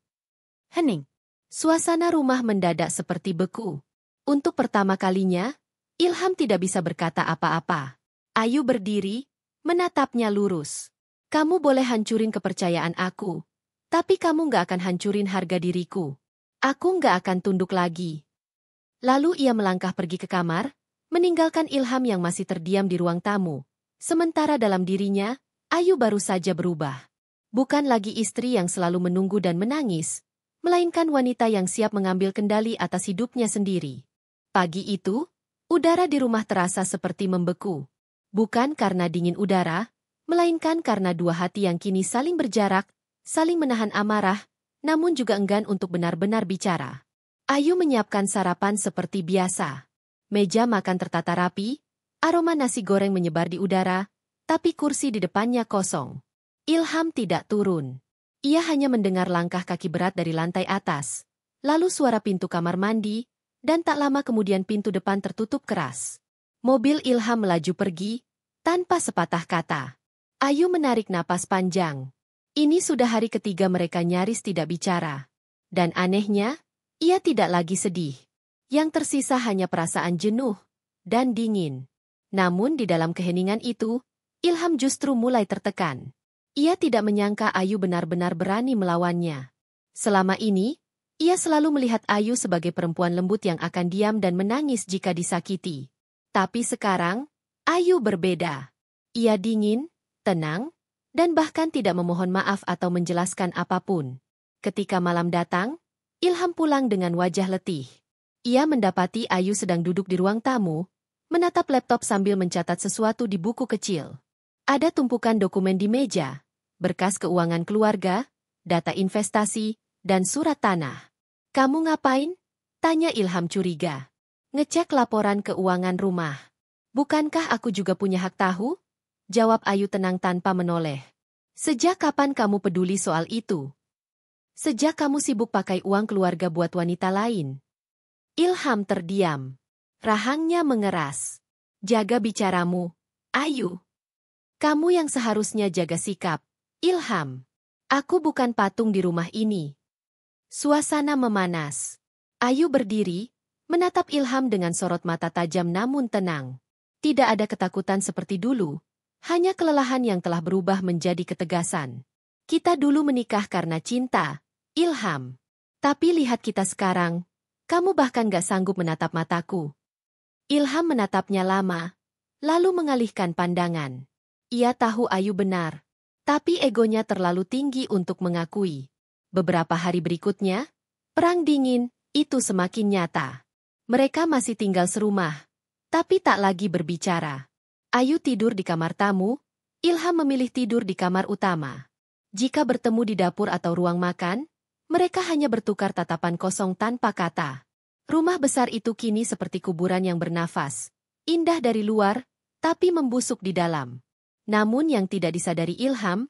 Hening. Suasana rumah mendadak seperti beku. Untuk pertama kalinya, Ilham tidak bisa berkata apa-apa. Ayu berdiri, menatapnya lurus. Kamu boleh hancurin kepercayaan aku, tapi kamu nggak akan hancurin harga diriku. Aku nggak akan tunduk lagi. Lalu ia melangkah pergi ke kamar, meninggalkan Ilham yang masih terdiam di ruang tamu. Sementara dalam dirinya, Ayu baru saja berubah. Bukan lagi istri yang selalu menunggu dan menangis, melainkan wanita yang siap mengambil kendali atas hidupnya sendiri. Pagi itu, udara di rumah terasa seperti membeku. Bukan karena dingin udara, melainkan karena dua hati yang kini saling berjarak, saling menahan amarah, namun juga enggan untuk benar-benar bicara. Ayu menyiapkan sarapan seperti biasa. Meja makan tertata rapi, aroma nasi goreng menyebar di udara, tapi kursi di depannya kosong. Ilham tidak turun. Ia hanya mendengar langkah kaki berat dari lantai atas, lalu suara pintu kamar mandi, dan tak lama kemudian pintu depan tertutup keras. Mobil Ilham melaju pergi, tanpa sepatah kata. Ayu menarik napas panjang. Ini sudah hari ketiga mereka nyaris tidak bicara. Dan anehnya, ia tidak lagi sedih. Yang tersisa hanya perasaan jenuh dan dingin. Namun di dalam keheningan itu, Ilham justru mulai tertekan. Ia tidak menyangka Ayu benar-benar berani melawannya. Selama ini, ia selalu melihat Ayu sebagai perempuan lembut yang akan diam dan menangis jika disakiti. Tapi sekarang, Ayu berbeda. Ia dingin, tenang, dan bahkan tidak memohon maaf atau menjelaskan apapun. Ketika malam datang, Ilham pulang dengan wajah letih. Ia mendapati Ayu sedang duduk di ruang tamu, menatap laptop sambil mencatat sesuatu di buku kecil. Ada tumpukan dokumen di meja, berkas keuangan keluarga, data investasi, dan surat tanah. Kamu ngapain? Tanya Ilham curiga. Ngecek laporan keuangan rumah. Bukankah aku juga punya hak tahu? Jawab Ayu tenang tanpa menoleh. Sejak kapan kamu peduli soal itu? Sejak kamu sibuk pakai uang keluarga buat wanita lain. Ilham terdiam. Rahangnya mengeras. Jaga bicaramu, Ayu. Kamu yang seharusnya jaga sikap. Ilham. Aku bukan patung di rumah ini. Suasana memanas. Ayu berdiri, menatap Ilham dengan sorot mata tajam namun tenang. Tidak ada ketakutan seperti dulu, hanya kelelahan yang telah berubah menjadi ketegasan. Kita dulu menikah karena cinta, Ilham. Tapi lihat kita sekarang, kamu bahkan gak sanggup menatap mataku. Ilham menatapnya lama, lalu mengalihkan pandangan. Ia tahu Ayu benar, tapi egonya terlalu tinggi untuk mengakui. Beberapa hari berikutnya, perang dingin itu semakin nyata. Mereka masih tinggal serumah, tapi tak lagi berbicara. Ayu tidur di kamar tamu, Ilham memilih tidur di kamar utama. Jika bertemu di dapur atau ruang makan, mereka hanya bertukar tatapan kosong tanpa kata. Rumah besar itu kini seperti kuburan yang bernafas. Indah dari luar, tapi membusuk di dalam. Namun yang tidak disadari Ilham,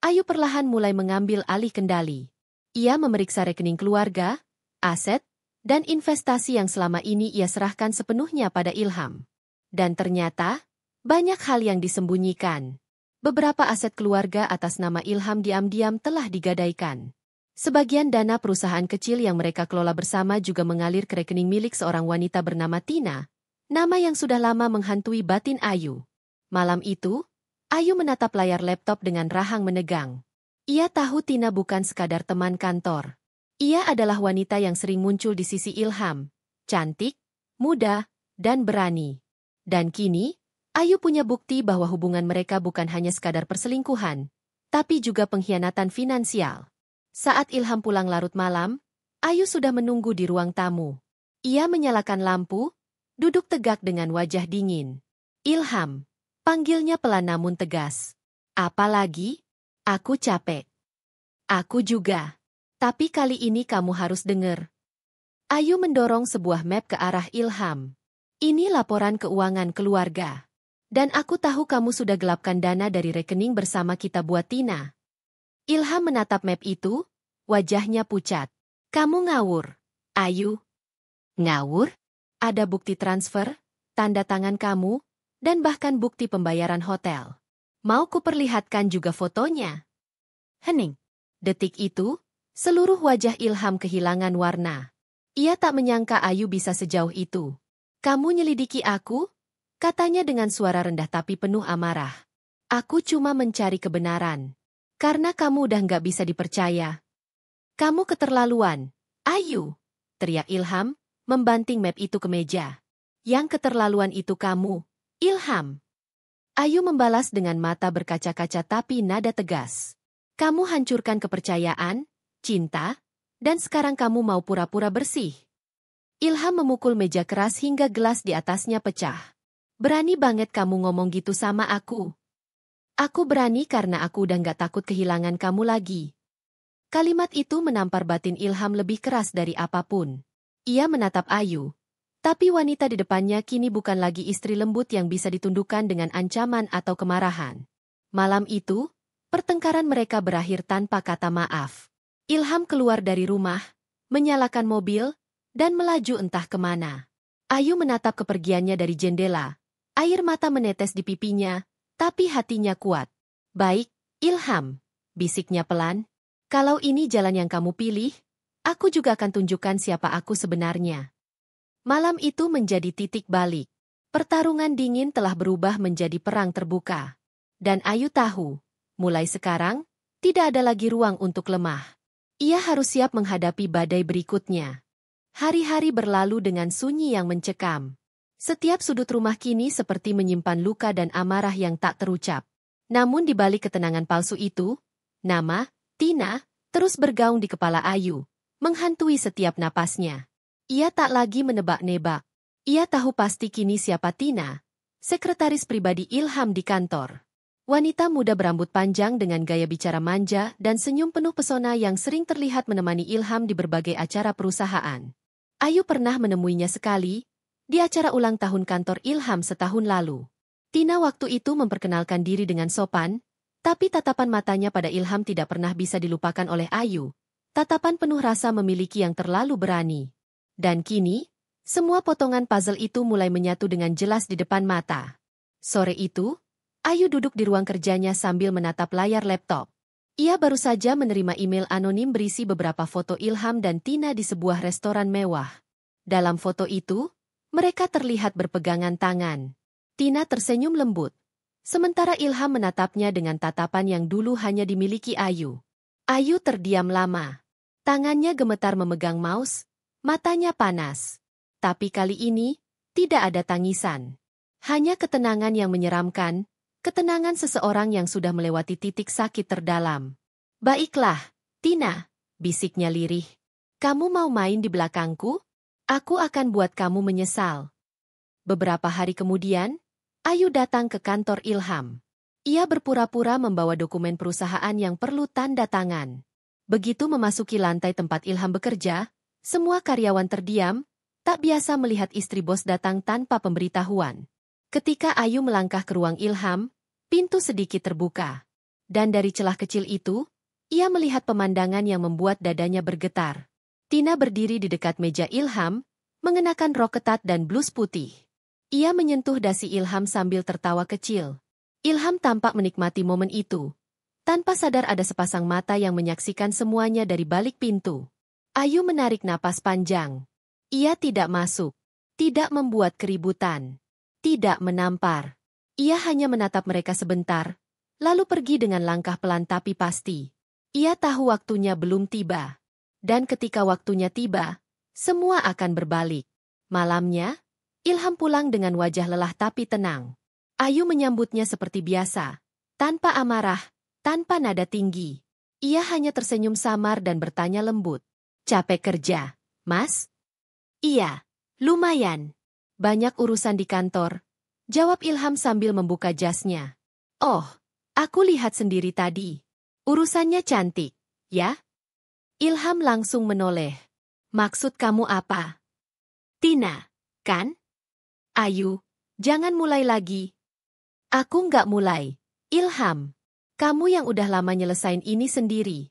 Ayu perlahan mulai mengambil alih kendali. Ia memeriksa rekening keluarga, aset, dan investasi yang selama ini ia serahkan sepenuhnya pada Ilham. Dan ternyata, banyak hal yang disembunyikan. Beberapa aset keluarga atas nama Ilham diam-diam telah digadaikan. Sebagian dana perusahaan kecil yang mereka kelola bersama juga mengalir ke rekening milik seorang wanita bernama Tina, nama yang sudah lama menghantui batin Ayu. Malam itu, Ayu menatap layar laptop dengan rahang menegang. Ia tahu Tina bukan sekadar teman kantor. Ia adalah wanita yang sering muncul di sisi Ilham, cantik, muda, dan berani. Dan kini, Ayu punya bukti bahwa hubungan mereka bukan hanya sekadar perselingkuhan, tapi juga pengkhianatan finansial. Saat Ilham pulang larut malam, Ayu sudah menunggu di ruang tamu. Ia menyalakan lampu, duduk tegak dengan wajah dingin. Ilham, panggilnya pelan namun tegas. Apalagi? Aku capek. Aku juga. Tapi kali ini kamu harus dengar. Ayu mendorong sebuah map ke arah Ilham. Ini laporan keuangan keluarga. Dan aku tahu kamu sudah gelapkan dana dari rekening bersama kita buat Tina. Ilham menatap map itu, wajahnya pucat. Kamu ngawur, Ayu. Ngawur? Ada bukti transfer, tanda tangan kamu, dan bahkan bukti pembayaran hotel. Mau kuperlihatkan juga fotonya? Hening. Detik itu, seluruh wajah Ilham kehilangan warna. Ia tak menyangka Ayu bisa sejauh itu. Kamu nyelidiki aku? Katanya dengan suara rendah tapi penuh amarah. Aku cuma mencari kebenaran. Karena kamu udah nggak bisa dipercaya. Kamu keterlaluan, Ayu, teriak Ilham, membanting map itu ke meja. Yang keterlaluan itu kamu, Ilham. Ayu membalas dengan mata berkaca-kaca tapi nada tegas. Kamu hancurkan kepercayaan, cinta, dan sekarang kamu mau pura-pura bersih. Ilham memukul meja keras hingga gelas di atasnya pecah. Berani banget kamu ngomong gitu sama aku. Aku berani karena aku udah nggak takut kehilangan kamu lagi. Kalimat itu menampar batin Ilham lebih keras dari apapun. Ia menatap Ayu. Tapi wanita di depannya kini bukan lagi istri lembut yang bisa ditundukkan dengan ancaman atau kemarahan. Malam itu, pertengkaran mereka berakhir tanpa kata maaf. Ilham keluar dari rumah, menyalakan mobil, dan melaju entah kemana. Ayu menatap kepergiannya dari jendela. Air mata menetes di pipinya, tapi hatinya kuat. Baik, Ilham, bisiknya pelan. Kalau ini jalan yang kamu pilih, aku juga akan tunjukkan siapa aku sebenarnya. Malam itu menjadi titik balik. Pertarungan dingin telah berubah menjadi perang terbuka. Dan Ayu tahu, mulai sekarang, tidak ada lagi ruang untuk lemah. Ia harus siap menghadapi badai berikutnya. Hari-hari berlalu dengan sunyi yang mencekam. Setiap sudut rumah kini seperti menyimpan luka dan amarah yang tak terucap. Namun di balik ketenangan palsu itu, nama, Tina, terus bergaung di kepala Ayu, menghantui setiap napasnya. Ia tak lagi menebak-nebak. Ia tahu pasti kini siapa Tina, sekretaris pribadi Ilham di kantor. Wanita muda berambut panjang dengan gaya bicara manja dan senyum penuh pesona yang sering terlihat menemani Ilham di berbagai acara perusahaan. Ayu pernah menemuinya sekali, di acara ulang tahun kantor Ilham setahun lalu. Tina waktu itu memperkenalkan diri dengan sopan, tapi tatapan matanya pada Ilham tidak pernah bisa dilupakan oleh Ayu. Tatapan penuh rasa memiliki yang terlalu berani. Dan kini, semua potongan puzzle itu mulai menyatu dengan jelas di depan mata. Sore itu, Ayu duduk di ruang kerjanya sambil menatap layar laptop. Ia baru saja menerima email anonim berisi beberapa foto Ilham dan Tina di sebuah restoran mewah. Dalam foto itu, mereka terlihat berpegangan tangan. Tina tersenyum lembut, sementara Ilham menatapnya dengan tatapan yang dulu hanya dimiliki Ayu. Ayu terdiam lama. Tangannya gemetar memegang mouse, matanya panas. Tapi kali ini, tidak ada tangisan. Hanya ketenangan yang menyeramkan, ketenangan seseorang yang sudah melewati titik sakit terdalam. Baiklah, Tina, bisiknya lirih. Kamu mau main di belakangku? Aku akan buat kamu menyesal. Beberapa hari kemudian, Ayu datang ke kantor Ilham. Ia berpura-pura membawa dokumen perusahaan yang perlu tanda tangan. Begitu memasuki lantai tempat Ilham bekerja, semua karyawan terdiam, tak biasa melihat istri bos datang tanpa pemberitahuan. Ketika Ayu melangkah ke ruang Ilham, pintu sedikit terbuka. Dan dari celah kecil itu, ia melihat pemandangan yang membuat dadanya bergetar. Tina berdiri di dekat meja Ilham, mengenakan rok ketat dan blus putih. Ia menyentuh dasi Ilham sambil tertawa kecil. Ilham tampak menikmati momen itu. Tanpa sadar ada sepasang mata yang menyaksikan semuanya dari balik pintu. Ayu menarik napas panjang. Ia tidak masuk, tidak membuat keributan, tidak menampar. Ia hanya menatap mereka sebentar, lalu pergi dengan langkah pelan tapi pasti. Ia tahu waktunya belum tiba. Dan ketika waktunya tiba, semua akan berbalik. Malamnya, Ilham pulang dengan wajah lelah tapi tenang. Ayu menyambutnya seperti biasa, tanpa amarah, tanpa nada tinggi. Ia hanya tersenyum samar dan bertanya lembut. Capek kerja, Mas? Iya, lumayan. Banyak urusan di kantor. Jawab Ilham sambil membuka jasnya. Oh, aku lihat sendiri tadi. Urusannya cantik, ya? Ilham langsung menoleh. Maksud kamu apa? Tina, kan? Ayu, jangan mulai lagi. Aku nggak mulai. Ilham, kamu yang udah lama nyelesain ini sendiri.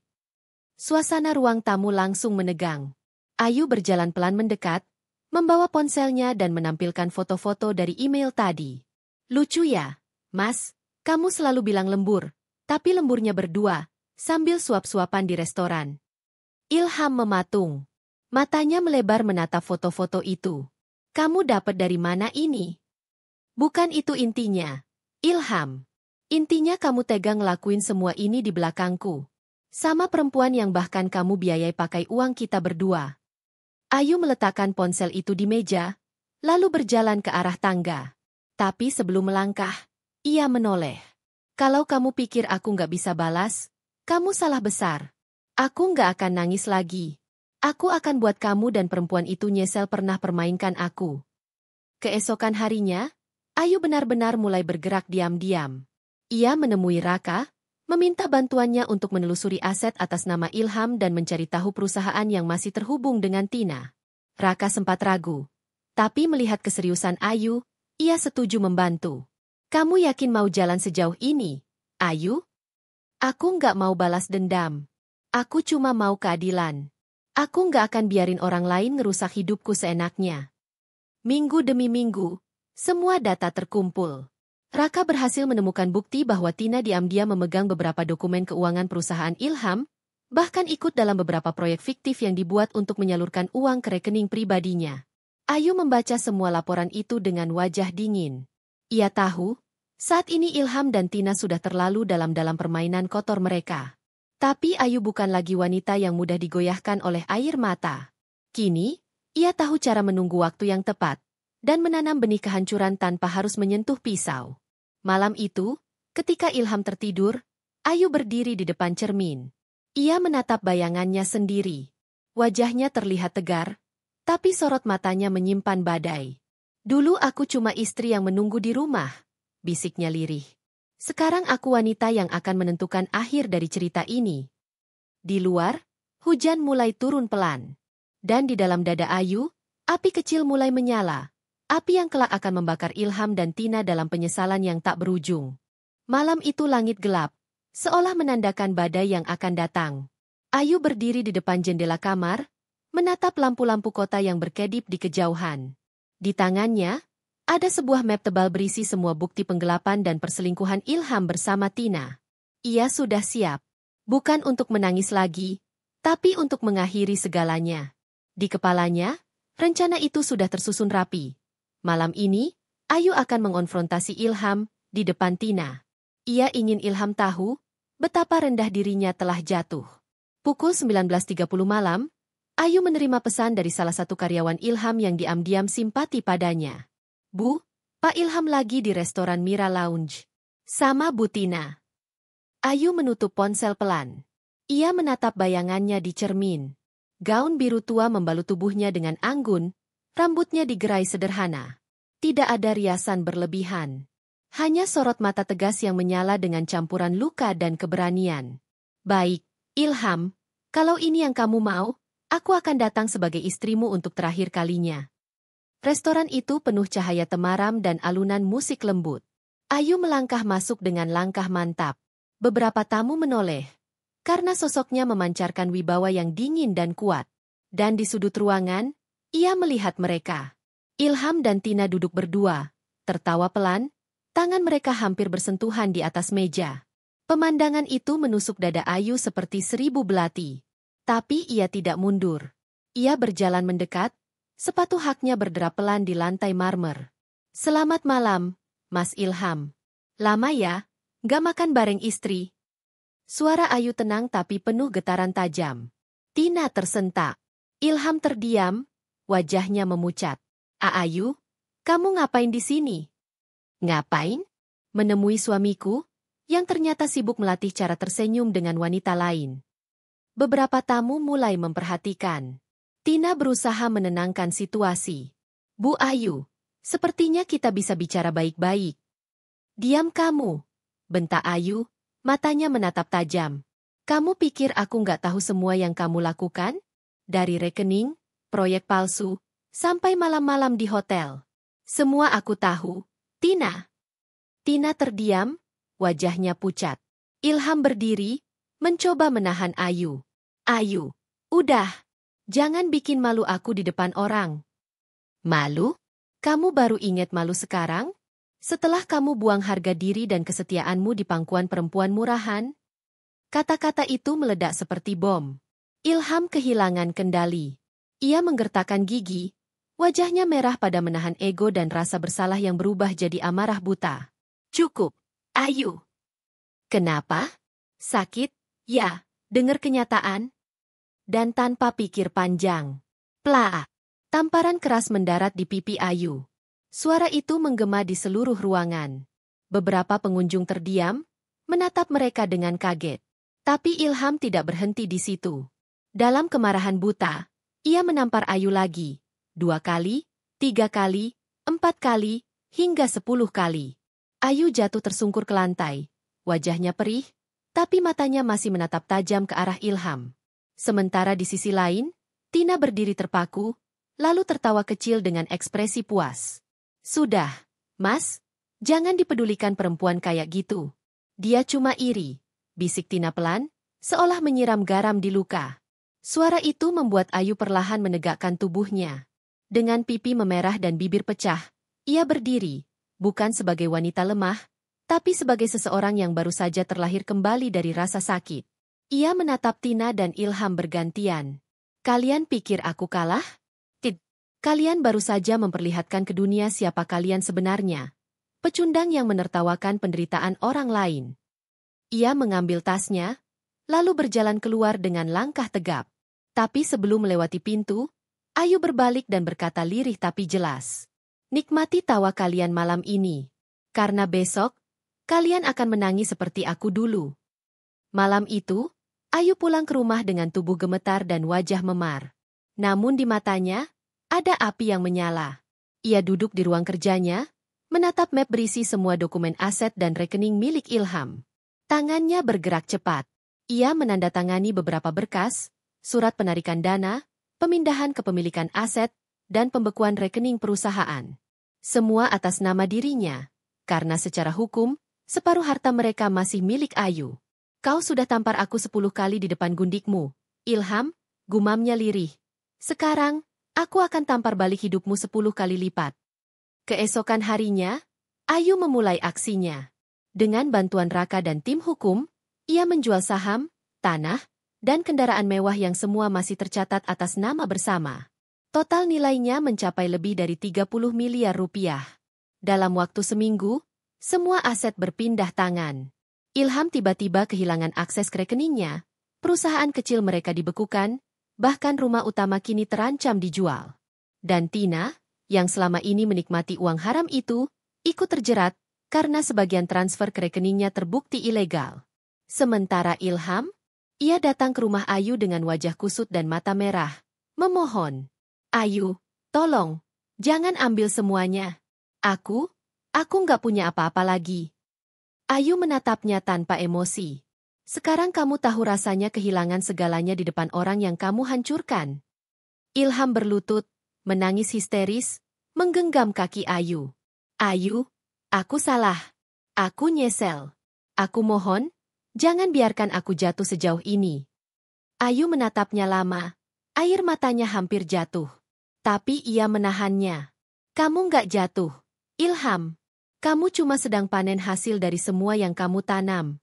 Suasana ruang tamu langsung menegang. Ayu berjalan pelan mendekat, membawa ponselnya dan menampilkan foto-foto dari email tadi. Lucu ya, Mas, kamu selalu bilang lembur, tapi lemburnya berdua, sambil suap-suapan di restoran. Ilham mematung. Matanya melebar menatap foto-foto itu. Kamu dapat dari mana ini? Bukan itu intinya. Ilham. Intinya kamu tega ngelakuin semua ini di belakangku. Sama perempuan yang bahkan kamu biayai pakai uang kita berdua. Ayu meletakkan ponsel itu di meja, lalu berjalan ke arah tangga. Tapi sebelum melangkah, ia menoleh. Kalau kamu pikir aku nggak bisa balas, kamu salah besar. Aku nggak akan nangis lagi. Aku akan buat kamu dan perempuan itu nyesel pernah permainkan aku. Keesokan harinya, Ayu benar-benar mulai bergerak diam-diam. Ia menemui Raka, meminta bantuannya untuk menelusuri aset atas nama Ilham dan mencari tahu perusahaan yang masih terhubung dengan Tina. Raka sempat ragu, tapi melihat keseriusan Ayu, ia setuju membantu. Kamu yakin mau jalan sejauh ini, Ayu? Aku nggak mau balas dendam. Aku cuma mau keadilan. Aku nggak akan biarin orang lain ngerusak hidupku seenaknya. Minggu demi minggu, semua data terkumpul. Raka berhasil menemukan bukti bahwa Tina diam-diam memegang beberapa dokumen keuangan perusahaan Ilham, bahkan ikut dalam beberapa proyek fiktif yang dibuat untuk menyalurkan uang ke rekening pribadinya. Ayu membaca semua laporan itu dengan wajah dingin. Ia tahu, saat ini Ilham dan Tina sudah terlalu dalam permainan kotor mereka. Tapi Ayu bukan lagi wanita yang mudah digoyahkan oleh air mata. Kini, ia tahu cara menunggu waktu yang tepat, dan menanam benih kehancuran tanpa harus menyentuh pisau. Malam itu, ketika Ilham tertidur, Ayu berdiri di depan cermin. Ia menatap bayangannya sendiri. Wajahnya terlihat tegar, tapi sorot matanya menyimpan badai. Dulu aku cuma istri yang menunggu di rumah, bisiknya lirih. Sekarang aku wanita yang akan menentukan akhir dari cerita ini. Di luar, hujan mulai turun pelan. Dan di dalam dada Ayu, api kecil mulai menyala. Api yang kelak akan membakar Ilham dan Tina dalam penyesalan yang tak berujung. Malam itu langit gelap, seolah menandakan badai yang akan datang. Ayu berdiri di depan jendela kamar, menatap lampu-lampu kota yang berkedip di kejauhan. Di tangannya, ada sebuah map tebal berisi semua bukti penggelapan dan perselingkuhan Ilham bersama Tina. Ia sudah siap. Bukan untuk menangis lagi, tapi untuk mengakhiri segalanya. Di kepalanya, rencana itu sudah tersusun rapi. Malam ini, Ayu akan mengonfrontasi Ilham di depan Tina. Ia ingin Ilham tahu betapa rendah dirinya telah jatuh. Pukul 19.30 malam, Ayu menerima pesan dari salah satu karyawan Ilham yang diam-diam simpati padanya. Bu, Pak Ilham lagi di restoran Mira Lounge. Sama Bu Tina. Ayu menutup ponsel pelan. Ia menatap bayangannya di cermin. Gaun biru tua membalut tubuhnya dengan anggun, rambutnya digerai sederhana. Tidak ada riasan berlebihan. Hanya sorot mata tegas yang menyala dengan campuran luka dan keberanian. Baik, Ilham, kalau ini yang kamu mau, aku akan datang sebagai istrimu untuk terakhir kalinya. Restoran itu penuh cahaya temaram dan alunan musik lembut. Ayu melangkah masuk dengan langkah mantap. Beberapa tamu menoleh, karena sosoknya memancarkan wibawa yang dingin dan kuat. Dan di sudut ruangan, ia melihat mereka. Ilham dan Tina duduk berdua, tertawa pelan, tangan mereka hampir bersentuhan di atas meja. Pemandangan itu menusuk dada Ayu seperti 1000 belati. Tapi ia tidak mundur. Ia berjalan mendekat, sepatu haknya berderap pelan di lantai marmer. Selamat malam, Mas Ilham. Lama ya, gak makan bareng istri. Suara Ayu tenang tapi penuh getaran tajam. Tina tersentak. Ilham terdiam, wajahnya memucat. Ayu, kamu ngapain di sini? Ngapain? Menemui suamiku, yang ternyata sibuk melatih cara tersenyum dengan wanita lain. Beberapa tamu mulai memperhatikan. Tina berusaha menenangkan situasi. Bu Ayu, sepertinya kita bisa bicara baik-baik. Diam kamu, bentak Ayu, matanya menatap tajam. Kamu pikir aku nggak tahu semua yang kamu lakukan? Dari rekening, proyek palsu, sampai malam-malam di hotel. Semua aku tahu, Tina. Tina terdiam, wajahnya pucat. Ilham berdiri, mencoba menahan Ayu. Ayu, udah. Jangan bikin malu aku di depan orang. Malu? Kamu baru ingat malu sekarang? Setelah kamu buang harga diri dan kesetiaanmu di pangkuan perempuan murahan? Kata-kata itu meledak seperti bom. Ilham kehilangan kendali. Ia menggertakkan gigi, wajahnya merah pada menahan ego dan rasa bersalah yang berubah jadi amarah buta. Cukup, Ayu. Kenapa? Sakit? Ya, dengar kenyataan. Dan tanpa pikir panjang. Plak! Tamparan keras mendarat di pipi Ayu. Suara itu menggema di seluruh ruangan. Beberapa pengunjung terdiam, menatap mereka dengan kaget. Tapi Ilham tidak berhenti di situ. Dalam kemarahan buta, ia menampar Ayu lagi. 2 kali, 3 kali, 4 kali, hingga 10 kali. Ayu jatuh tersungkur ke lantai. Wajahnya perih, tapi matanya masih menatap tajam ke arah Ilham. Sementara di sisi lain, Tina berdiri terpaku, lalu tertawa kecil dengan ekspresi puas. Sudah, Mas, jangan dipedulikan perempuan kayak gitu. Dia cuma iri, bisik Tina pelan, seolah menyiram garam di luka. Suara itu membuat Ayu perlahan menegakkan tubuhnya. Dengan pipi memerah dan bibir pecah, ia berdiri, bukan sebagai wanita lemah, tapi sebagai seseorang yang baru saja terlahir kembali dari rasa sakit. Ia menatap Tina dan Ilham bergantian. Kalian pikir aku kalah? Tid. Kalian baru saja memperlihatkan ke dunia siapa kalian sebenarnya. Pecundang yang menertawakan penderitaan orang lain. Ia mengambil tasnya, lalu berjalan keluar dengan langkah tegap. Tapi sebelum melewati pintu, Ayu berbalik dan berkata lirih tapi jelas. Nikmati tawa kalian malam ini. Karena besok, kalian akan menangis seperti aku dulu. Malam itu, Ayu pulang ke rumah dengan tubuh gemetar dan wajah memar. Namun di matanya, ada api yang menyala. Ia duduk di ruang kerjanya, menatap map berisi semua dokumen aset dan rekening milik Ilham. Tangannya bergerak cepat. Ia menandatangani beberapa berkas, surat penarikan dana, pemindahan kepemilikan aset, dan pembekuan rekening perusahaan. Semua atas nama dirinya, karena secara hukum, separuh harta mereka masih milik Ayu. Kau sudah tampar aku 10 kali di depan gundikmu. Ilham, gumamnya lirih. Sekarang, aku akan tampar balik hidupmu 10 kali lipat. Keesokan harinya, Ayu memulai aksinya. Dengan bantuan Raka dan tim hukum, ia menjual saham, tanah, dan kendaraan mewah yang semua masih tercatat atas nama bersama. Total nilainya mencapai lebih dari 30 miliar rupiah. Dalam waktu seminggu, semua aset berpindah tangan. Ilham tiba-tiba kehilangan akses ke rekeningnya, perusahaan kecil mereka dibekukan, bahkan rumah utama kini terancam dijual. Dan Tina, yang selama ini menikmati uang haram itu, ikut terjerat karena sebagian transfer ke rekeningnya terbukti ilegal. Sementara Ilham, ia datang ke rumah Ayu dengan wajah kusut dan mata merah, memohon. Ayu, tolong, jangan ambil semuanya. Aku nggak punya apa-apa lagi. Ayu menatapnya tanpa emosi. Sekarang kamu tahu rasanya kehilangan segalanya di depan orang yang kamu hancurkan. Ilham berlutut, menangis histeris, menggenggam kaki Ayu. Ayu, aku salah. Aku nyesel. Aku mohon, jangan biarkan aku jatuh sejauh ini. Ayu menatapnya lama, air matanya hampir jatuh. Tapi ia menahannya. Kamu nggak jatuh, Ilham. Kamu cuma sedang panen hasil dari semua yang kamu tanam.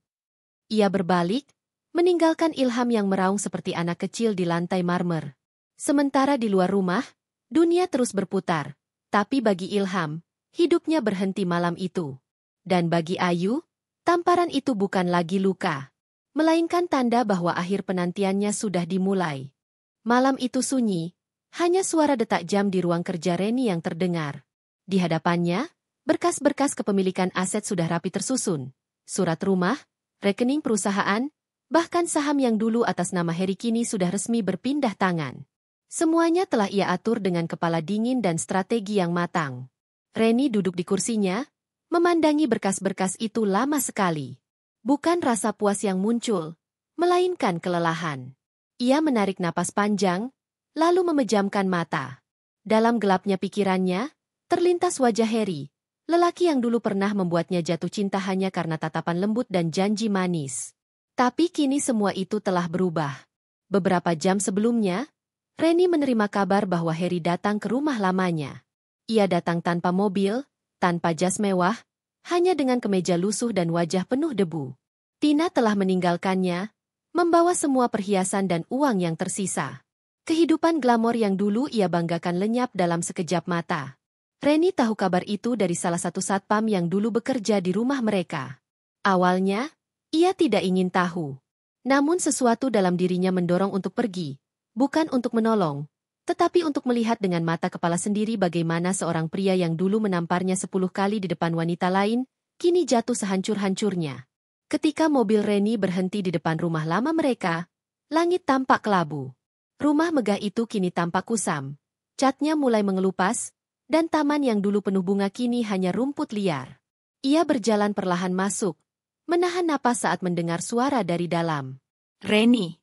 Ia berbalik, meninggalkan Ilham yang meraung seperti anak kecil di lantai marmer. Sementara di luar rumah, dunia terus berputar. Tapi bagi Ilham, hidupnya berhenti malam itu. Dan bagi Ayu, tamparan itu bukan lagi luka, melainkan tanda bahwa akhir penantiannya sudah dimulai. Malam itu sunyi, hanya suara detak jam di ruang kerja Reni yang terdengar. Di hadapannya, berkas-berkas kepemilikan aset sudah rapi tersusun. Surat rumah, rekening perusahaan, bahkan saham yang dulu atas nama Heri kini sudah resmi berpindah tangan. Semuanya telah ia atur dengan kepala dingin dan strategi yang matang. Reni duduk di kursinya, memandangi berkas-berkas itu lama sekali. Bukan rasa puas yang muncul, melainkan kelelahan. Ia menarik napas panjang, lalu memejamkan mata. Dalam gelapnya pikirannya, terlintas wajah Heri, lelaki yang dulu pernah membuatnya jatuh cinta hanya karena tatapan lembut dan janji manis. Tapi kini semua itu telah berubah. Beberapa jam sebelumnya, Reni menerima kabar bahwa Heri datang ke rumah lamanya. Ia datang tanpa mobil, tanpa jas mewah, hanya dengan kemeja lusuh dan wajah penuh debu. Tina telah meninggalkannya, membawa semua perhiasan dan uang yang tersisa. Kehidupan glamor yang dulu ia banggakan lenyap dalam sekejap mata. Reni tahu kabar itu dari salah satu satpam yang dulu bekerja di rumah mereka. Awalnya, ia tidak ingin tahu. Namun sesuatu dalam dirinya mendorong untuk pergi, bukan untuk menolong, tetapi untuk melihat dengan mata kepala sendiri bagaimana seorang pria yang dulu menamparnya 10 kali di depan wanita lain, kini jatuh sehancur-hancurnya. Ketika mobil Reni berhenti di depan rumah lama mereka, langit tampak kelabu. Rumah megah itu kini tampak kusam, catnya mulai mengelupas, dan taman yang dulu penuh bunga kini hanya rumput liar. Ia berjalan perlahan masuk, menahan napas saat mendengar suara dari dalam. Reni.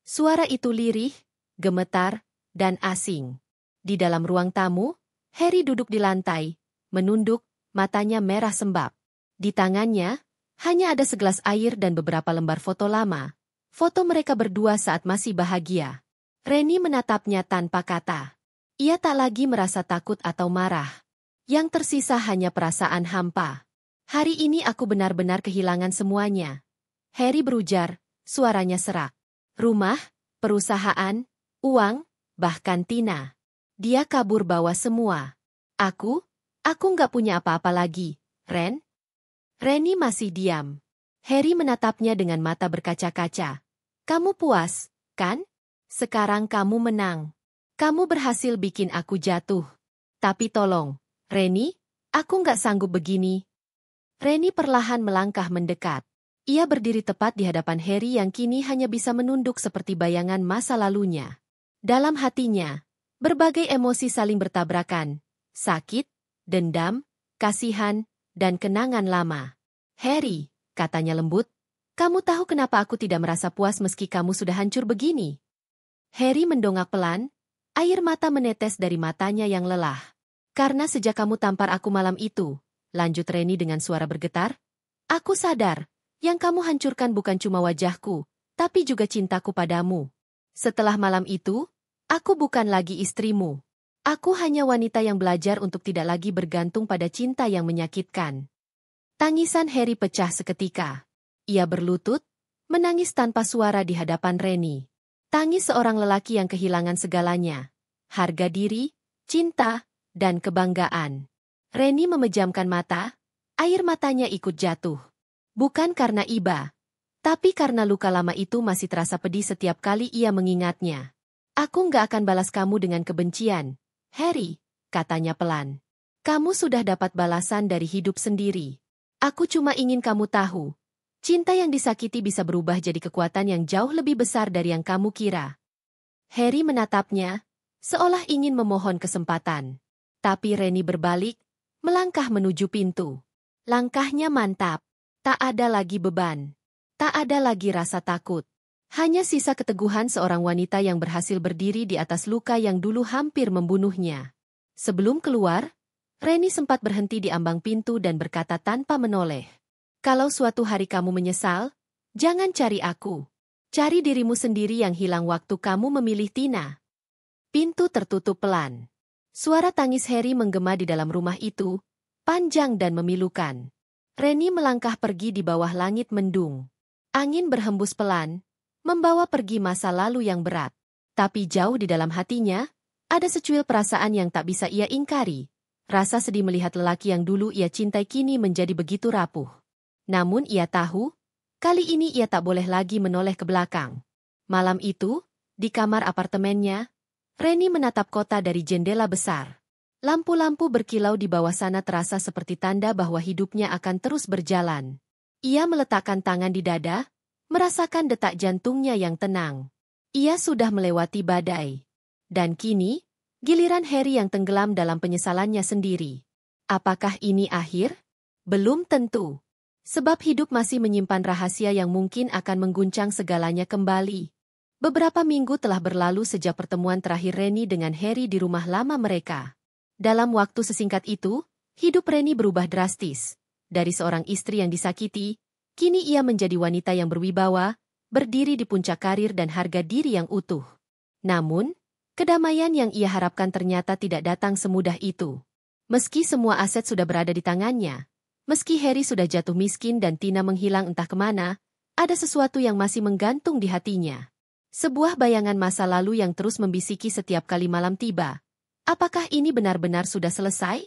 Suara itu lirih, gemetar, dan asing. Di dalam ruang tamu, Heri duduk di lantai, menunduk, matanya merah sembab. Di tangannya, hanya ada segelas air dan beberapa lembar foto lama. Foto mereka berdua saat masih bahagia. Reni menatapnya tanpa kata. Ia tak lagi merasa takut atau marah. Yang tersisa hanya perasaan hampa. Hari ini aku benar-benar kehilangan semuanya. Heri berujar, suaranya serak. Rumah, perusahaan, uang, bahkan Tina. Dia kabur bawa semua. Aku nggak punya apa-apa lagi, Ren. Reni masih diam. Heri menatapnya dengan mata berkaca-kaca. Kamu puas, kan? Sekarang kamu menang. Kamu berhasil bikin aku jatuh. Tapi tolong, Reni, aku nggak sanggup begini. Reni perlahan melangkah mendekat. Ia berdiri tepat di hadapan Heri yang kini hanya bisa menunduk seperti bayangan masa lalunya. Dalam hatinya, berbagai emosi saling bertabrakan. Sakit, dendam, kasihan, dan kenangan lama. Heri, katanya lembut, kamu tahu kenapa aku tidak merasa puas meski kamu sudah hancur begini? Heri mendongak pelan, air mata menetes dari matanya yang lelah. Karena sejak kamu tampar aku malam itu, lanjut Reni dengan suara bergetar, aku sadar, Yang kamu hancurkan bukan cuma wajahku, tapi juga cintaku padamu. Setelah malam itu, aku bukan lagi istrimu. Aku hanya wanita yang belajar untuk tidak lagi bergantung pada cinta yang menyakitkan. Tangisan Harry pecah seketika. Ia berlutut, menangis tanpa suara di hadapan Reni. Tangis seorang lelaki yang kehilangan segalanya. Harga diri, cinta, dan kebanggaan. Reni memejamkan mata, air matanya ikut jatuh. Bukan karena iba, tapi karena luka lama itu masih terasa pedih setiap kali ia mengingatnya. Aku nggak akan balas kamu dengan kebencian, Harry, katanya pelan. Kamu sudah dapat balasan dari hidup sendiri. Aku cuma ingin kamu tahu. Cinta yang disakiti bisa berubah jadi kekuatan yang jauh lebih besar dari yang kamu kira. Harry menatapnya, seolah ingin memohon kesempatan. Tapi Reni berbalik, melangkah menuju pintu. Langkahnya mantap. Tak ada lagi beban. Tak ada lagi rasa takut. Hanya sisa keteguhan seorang wanita yang berhasil berdiri di atas luka yang dulu hampir membunuhnya. Sebelum keluar, Reni sempat berhenti di ambang pintu dan berkata tanpa menoleh. Kalau suatu hari kamu menyesal, jangan cari aku. Cari dirimu sendiri yang hilang waktu kamu memilih Tina. Pintu tertutup pelan. Suara tangis Harry menggema di dalam rumah itu, panjang dan memilukan. Reni melangkah pergi di bawah langit mendung. Angin berhembus pelan, membawa pergi masa lalu yang berat. Tapi jauh di dalam hatinya, ada secuil perasaan yang tak bisa ia ingkari. Rasa sedih melihat lelaki yang dulu ia cintai kini menjadi begitu rapuh. Namun ia tahu, kali ini ia tak boleh lagi menoleh ke belakang. Malam itu, di kamar apartemennya, Reni menatap kota dari jendela besar. Lampu-lampu berkilau di bawah sana terasa seperti tanda bahwa hidupnya akan terus berjalan. Ia meletakkan tangan di dada, merasakan detak jantungnya yang tenang. Ia sudah melewati badai. Dan kini, giliran Harry yang tenggelam dalam penyesalannya sendiri. Apakah ini akhir? Belum tentu. Sebab hidup masih menyimpan rahasia yang mungkin akan mengguncang segalanya kembali. Beberapa minggu telah berlalu sejak pertemuan terakhir Reni dengan Harry di rumah lama mereka. Dalam waktu sesingkat itu, hidup Reni berubah drastis. Dari seorang istri yang disakiti, kini ia menjadi wanita yang berwibawa, berdiri di puncak karir dan harga diri yang utuh. Namun, kedamaian yang ia harapkan ternyata tidak datang semudah itu. Meski semua aset sudah berada di tangannya, meski Harry sudah jatuh miskin dan Tina menghilang entah kemana, ada sesuatu yang masih menggantung di hatinya. Sebuah bayangan masa lalu yang terus membisiki setiap kali malam tiba. Apakah ini benar-benar sudah selesai?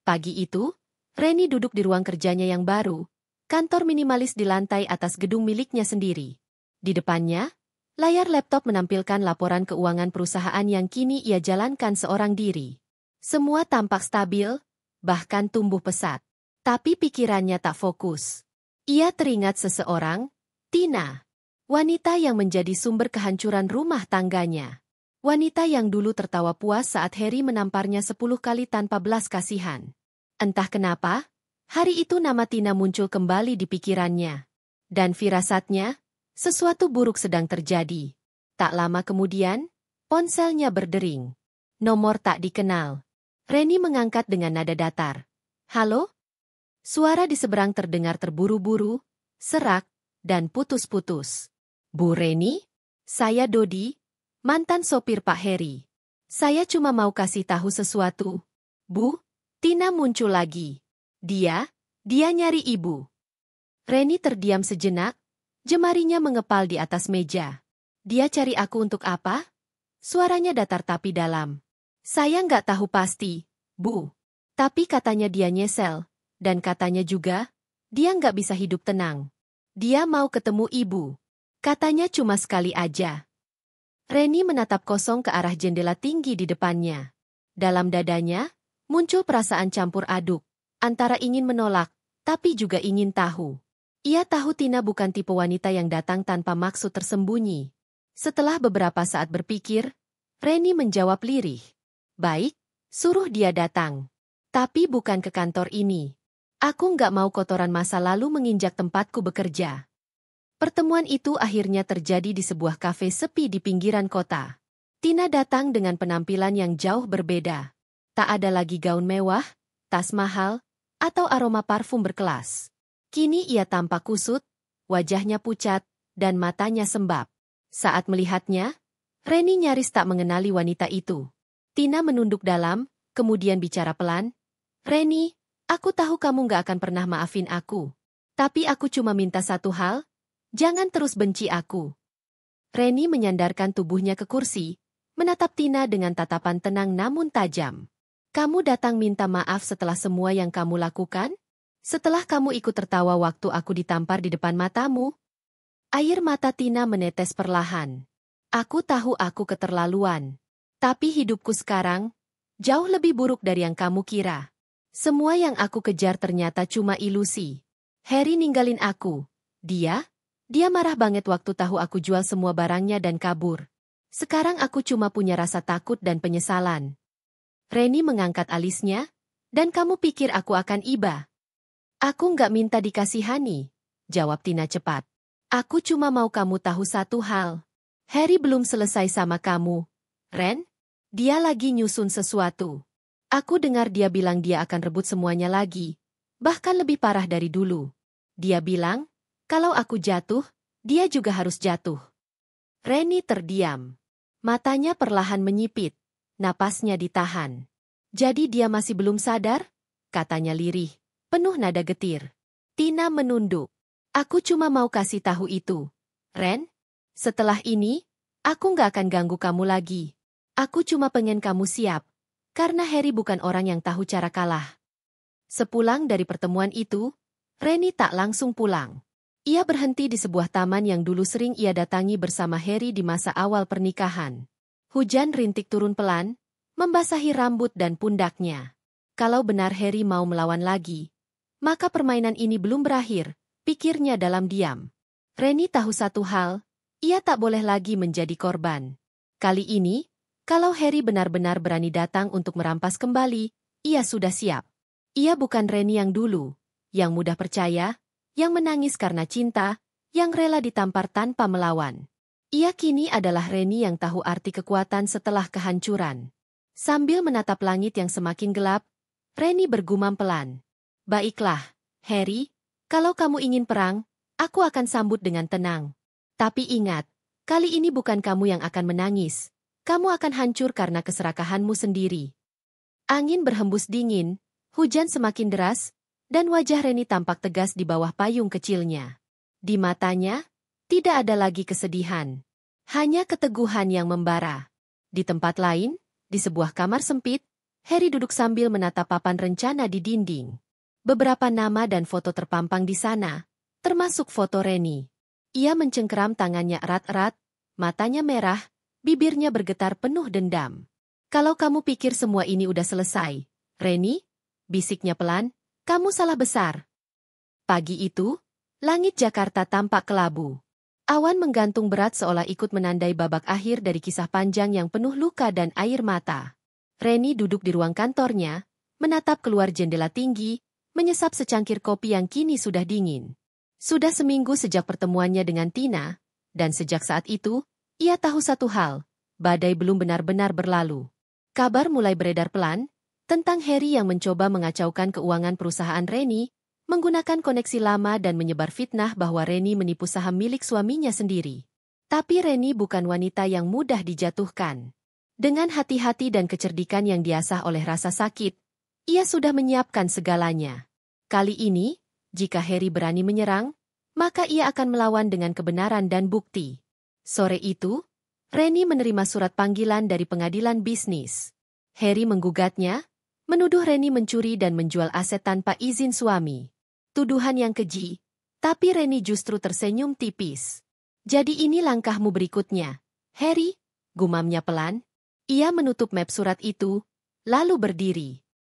Pagi itu, Reni duduk di ruang kerjanya yang baru, kantor minimalis di lantai atas gedung miliknya sendiri. Di depannya, layar laptop menampilkan laporan keuangan perusahaan yang kini ia jalankan seorang diri. Semua tampak stabil, bahkan tumbuh pesat. Tapi pikirannya tak fokus. Ia teringat seseorang, Tina. Wanita yang menjadi sumber kehancuran rumah tangganya. Wanita yang dulu tertawa puas saat Harry menamparnya 10 kali tanpa belas kasihan. Entah kenapa, hari itu nama Tina muncul kembali di pikirannya. Dan firasatnya, sesuatu buruk sedang terjadi. Tak lama kemudian, ponselnya berdering. Nomor tak dikenal. Reni mengangkat dengan nada datar. Halo? Suara di seberang terdengar terburu-buru, serak, dan putus-putus. Bu Reni? Saya Dodi, mantan sopir Pak Harry. Saya cuma mau kasih tahu sesuatu. Bu, Tina muncul lagi. Dia nyari ibu. Reni terdiam sejenak, jemarinya mengepal di atas meja. Dia cari aku untuk apa? Suaranya datar tapi dalam. Saya nggak tahu pasti, Bu. Tapi katanya dia nyesel, dan katanya juga, dia nggak bisa hidup tenang. Dia mau ketemu ibu. Katanya cuma sekali aja. Reni menatap kosong ke arah jendela tinggi di depannya. Dalam dadanya, muncul perasaan campur aduk, antara ingin menolak, tapi juga ingin tahu. Ia tahu Tina bukan tipe wanita yang datang tanpa maksud tersembunyi. Setelah beberapa saat berpikir, Reni menjawab lirih. Baik, suruh dia datang. Tapi bukan ke kantor ini. Aku nggak mau kotoran masa lalu menginjak tempatku bekerja. Pertemuan itu akhirnya terjadi di sebuah kafe sepi di pinggiran kota. Tina datang dengan penampilan yang jauh berbeda. Tak ada lagi gaun mewah, tas mahal, atau aroma parfum berkelas. Kini ia tampak kusut, wajahnya pucat, dan matanya sembab. Saat melihatnya, Reni nyaris tak mengenali wanita itu. Tina menunduk dalam, kemudian bicara pelan. Reni, aku tahu kamu gak akan pernah maafin aku. Tapi aku cuma minta satu hal, jangan terus benci aku. Reni menyandarkan tubuhnya ke kursi, menatap Tina dengan tatapan tenang namun tajam. Kamu datang minta maaf setelah semua yang kamu lakukan? Setelah kamu ikut tertawa waktu aku ditampar di depan matamu? Air mata Tina menetes perlahan. Aku tahu aku keterlaluan. Tapi hidupku sekarang, jauh lebih buruk dari yang kamu kira. Semua yang aku kejar ternyata cuma ilusi. Harry ninggalin aku. Dia marah banget waktu tahu aku jual semua barangnya dan kabur. Sekarang aku cuma punya rasa takut dan penyesalan. Reni mengangkat alisnya, dan kamu pikir aku akan iba? Aku nggak minta dikasihani, jawab Tina cepat. Aku cuma mau kamu tahu satu hal. Harry belum selesai sama kamu. Ren? Dia lagi nyusun sesuatu. Aku dengar dia bilang dia akan rebut semuanya lagi. Bahkan lebih parah dari dulu. Dia bilang, kalau aku jatuh, dia juga harus jatuh. Reni terdiam. Matanya perlahan menyipit. Napasnya ditahan. Jadi dia masih belum sadar? Katanya lirih, penuh nada getir. Tina menunduk. Aku cuma mau kasih tahu itu. Ren? Setelah ini, aku nggak akan ganggu kamu lagi. Aku cuma pengen kamu siap. Karena Harry bukan orang yang tahu cara kalah. Sepulang dari pertemuan itu, Reni tak langsung pulang. Ia berhenti di sebuah taman yang dulu sering ia datangi bersama Harry di masa awal pernikahan. Hujan rintik turun pelan, membasahi rambut dan pundaknya. Kalau benar Harry mau melawan lagi, maka permainan ini belum berakhir, pikirnya dalam diam. Reni tahu satu hal, ia tak boleh lagi menjadi korban. Kali ini, kalau Harry benar-benar berani datang untuk merampas kembali, ia sudah siap. Ia bukan Reni yang dulu, yang mudah percaya, yang menangis karena cinta, yang rela ditampar tanpa melawan. Ia kini adalah Reni yang tahu arti kekuatan setelah kehancuran. Sambil menatap langit yang semakin gelap, Reni bergumam pelan. Baiklah, Harry, kalau kamu ingin perang, aku akan sambut dengan tenang. Tapi ingat, kali ini bukan kamu yang akan menangis. Kamu akan hancur karena keserakahanmu sendiri. Angin berhembus dingin, hujan semakin deras, dan wajah Reni tampak tegas di bawah payung kecilnya. Di matanya, tidak ada lagi kesedihan. Hanya keteguhan yang membara. Di tempat lain, di sebuah kamar sempit, Harry duduk sambil menatap papan rencana di dinding. Beberapa nama dan foto terpampang di sana, termasuk foto Reni. Ia mencengkeram tangannya erat-erat, matanya merah, bibirnya bergetar penuh dendam. Kalau kamu pikir semua ini udah selesai, Reni, bisiknya pelan, kamu salah besar. Pagi itu, langit Jakarta tampak kelabu. Awan menggantung berat seolah ikut menandai babak akhir dari kisah panjang yang penuh luka dan air mata. Reni duduk di ruang kantornya, menatap keluar jendela tinggi, menyesap secangkir kopi yang kini sudah dingin. Sudah seminggu sejak pertemuannya dengan Tina, dan sejak saat itu, ia tahu satu hal, badai belum benar-benar berlalu. Kabar mulai beredar pelan, tentang Harry yang mencoba mengacaukan keuangan perusahaan Reni, menggunakan koneksi lama dan menyebar fitnah bahwa Reni menipu saham milik suaminya sendiri. Tapi Reni bukan wanita yang mudah dijatuhkan. Dengan hati-hati dan kecerdikan yang diasah oleh rasa sakit, ia sudah menyiapkan segalanya. Kali ini, jika Harry berani menyerang, maka ia akan melawan dengan kebenaran dan bukti. Sore itu, Reni menerima surat panggilan dari pengadilan bisnis. Harry menggugatnya, menuduh Reni mencuri dan menjual aset tanpa izin suami. Tuduhan yang keji, tapi Reni justru tersenyum tipis. Jadi ini langkahmu berikutnya, Harry, gumamnya pelan. Ia menutup map surat itu, lalu berdiri.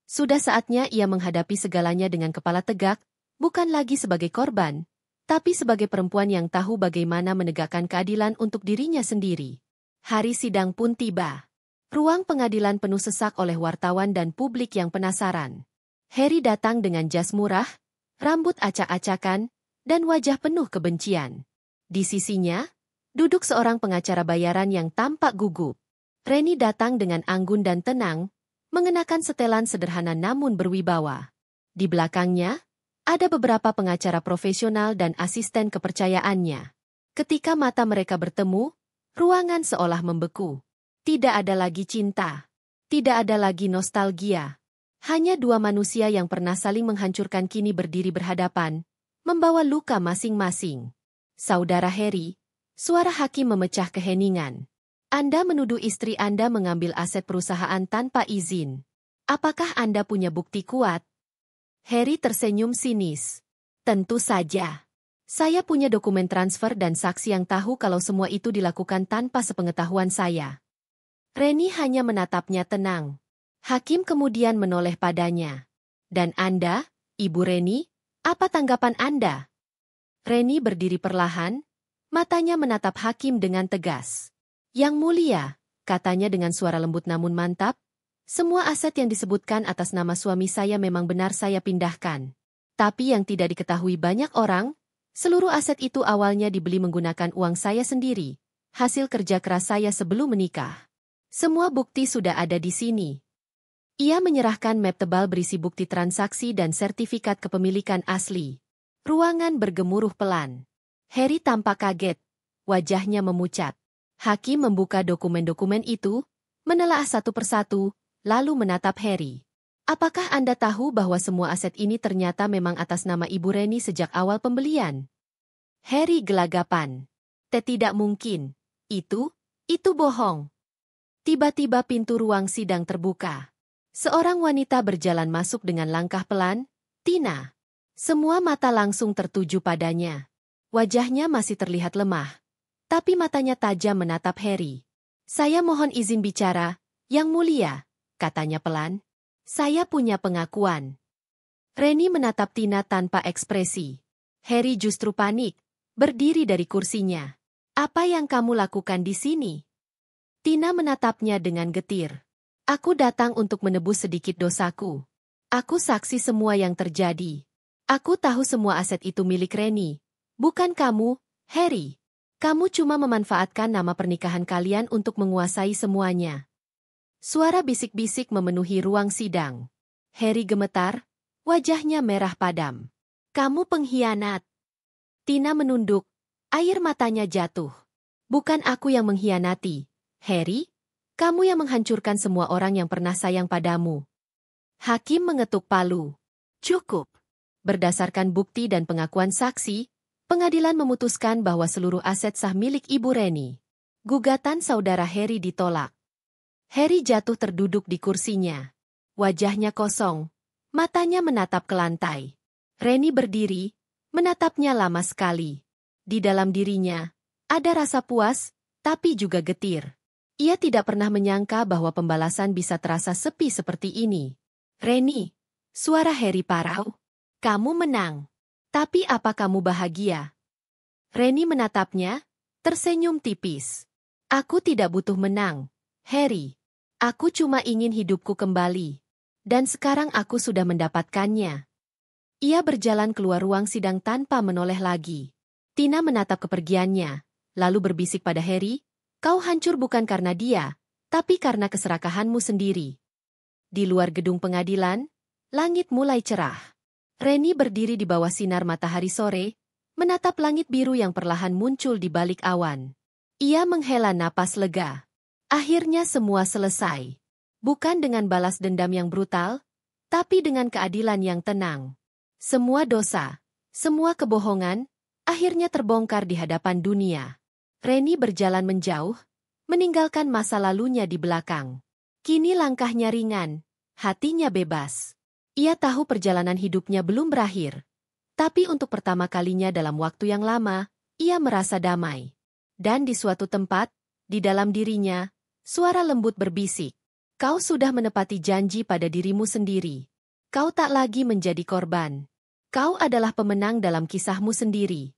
Sudah saatnya ia menghadapi segalanya dengan kepala tegak, bukan lagi sebagai korban, tapi sebagai perempuan yang tahu bagaimana menegakkan keadilan untuk dirinya sendiri. Hari sidang pun tiba. Ruang pengadilan penuh sesak oleh wartawan dan publik yang penasaran. Harry datang dengan jas murah, rambut acak-acakan, dan wajah penuh kebencian. Di sisinya, duduk seorang pengacara bayaran yang tampak gugup. Reni datang dengan anggun dan tenang, mengenakan setelan sederhana namun berwibawa. Di belakangnya, Ada beberapa pengacara profesional dan asisten kepercayaannya. Ketika mata mereka bertemu, ruangan seolah membeku. Tidak ada lagi cinta. Tidak ada lagi nostalgia. Hanya dua manusia yang pernah saling menghancurkan kini berdiri berhadapan, membawa luka masing-masing. Saudara Harry, suara hakim memecah keheningan. Anda menuduh istri Anda mengambil aset perusahaan tanpa izin. Apakah Anda punya bukti kuat? Harry tersenyum sinis. Tentu saja. Saya punya dokumen transfer dan saksi yang tahu kalau semua itu dilakukan tanpa sepengetahuan saya. Reni hanya menatapnya tenang. Hakim kemudian menoleh padanya. Dan Anda, Ibu Reni, apa tanggapan Anda? Reni berdiri perlahan, matanya menatap hakim dengan tegas. Yang mulia, katanya dengan suara lembut namun mantap, semua aset yang disebutkan atas nama suami saya memang benar saya pindahkan. Tapi yang tidak diketahui banyak orang, seluruh aset itu awalnya dibeli menggunakan uang saya sendiri, hasil kerja keras saya sebelum menikah. Semua bukti sudah ada di sini. Ia menyerahkan map tebal berisi bukti transaksi dan sertifikat kepemilikan asli. Ruangan bergemuruh pelan. Harry tampak kaget, wajahnya memucat. Hakim membuka dokumen-dokumen itu, menelaah satu persatu, lalu menatap Harry. Apakah Anda tahu bahwa semua aset ini ternyata memang atas nama Ibu Reni sejak awal pembelian? Harry gelagapan. Tidak mungkin. Itu bohong. Tiba-tiba pintu ruang sidang terbuka. Seorang wanita berjalan masuk dengan langkah pelan, Tina. Semua mata langsung tertuju padanya. Wajahnya masih terlihat lemah, tapi matanya tajam menatap Harry. Saya mohon izin bicara, Yang Mulia, katanya pelan. Saya punya pengakuan. Reni menatap Tina tanpa ekspresi. Harry justru panik, berdiri dari kursinya. Apa yang kamu lakukan di sini? Tina menatapnya dengan getir. Aku datang untuk menebus sedikit dosaku. Aku saksi semua yang terjadi. Aku tahu semua aset itu milik Reni. Bukan kamu, Harry. Kamu cuma memanfaatkan nama pernikahan kalian untuk menguasai semuanya. Suara bisik-bisik memenuhi ruang sidang. Harry gemetar, wajahnya merah padam. Kamu pengkhianat. Tina menunduk, air matanya jatuh. Bukan aku yang mengkhianati, Harry. Kamu yang menghancurkan semua orang yang pernah sayang padamu. Hakim mengetuk palu. Cukup. Berdasarkan bukti dan pengakuan saksi, pengadilan memutuskan bahwa seluruh aset sah milik Ibu Reni. Gugatan saudara Harry ditolak. Harry jatuh terduduk di kursinya. Wajahnya kosong, matanya menatap ke lantai. Reni berdiri, menatapnya lama sekali. Di dalam dirinya, ada rasa puas, tapi juga getir. Ia tidak pernah menyangka bahwa pembalasan bisa terasa sepi seperti ini. Reni, suara Harry parau. Kamu menang. Tapi apa kamu bahagia? Reni menatapnya, tersenyum tipis. Aku tidak butuh menang, Harry. Aku cuma ingin hidupku kembali. Dan sekarang aku sudah mendapatkannya. Ia berjalan keluar ruang sidang tanpa menoleh lagi. Tina menatap kepergiannya, lalu berbisik pada Harry, kau hancur bukan karena dia, tapi karena keserakahanmu sendiri. Di luar gedung pengadilan, langit mulai cerah. Reni berdiri di bawah sinar matahari sore, menatap langit biru yang perlahan muncul di balik awan. Ia menghela napas lega. Akhirnya semua selesai. Bukan dengan balas dendam yang brutal, tapi dengan keadilan yang tenang. Semua dosa, semua kebohongan, akhirnya terbongkar di hadapan dunia. Reni berjalan menjauh, meninggalkan masa lalunya di belakang. Kini langkahnya ringan, hatinya bebas. Ia tahu perjalanan hidupnya belum berakhir. Tapi untuk pertama kalinya dalam waktu yang lama, ia merasa damai. Dan di suatu tempat, di dalam dirinya, suara lembut berbisik. Kau sudah menepati janji pada dirimu sendiri. Kau tak lagi menjadi korban. Kau adalah pemenang dalam kisahmu sendiri.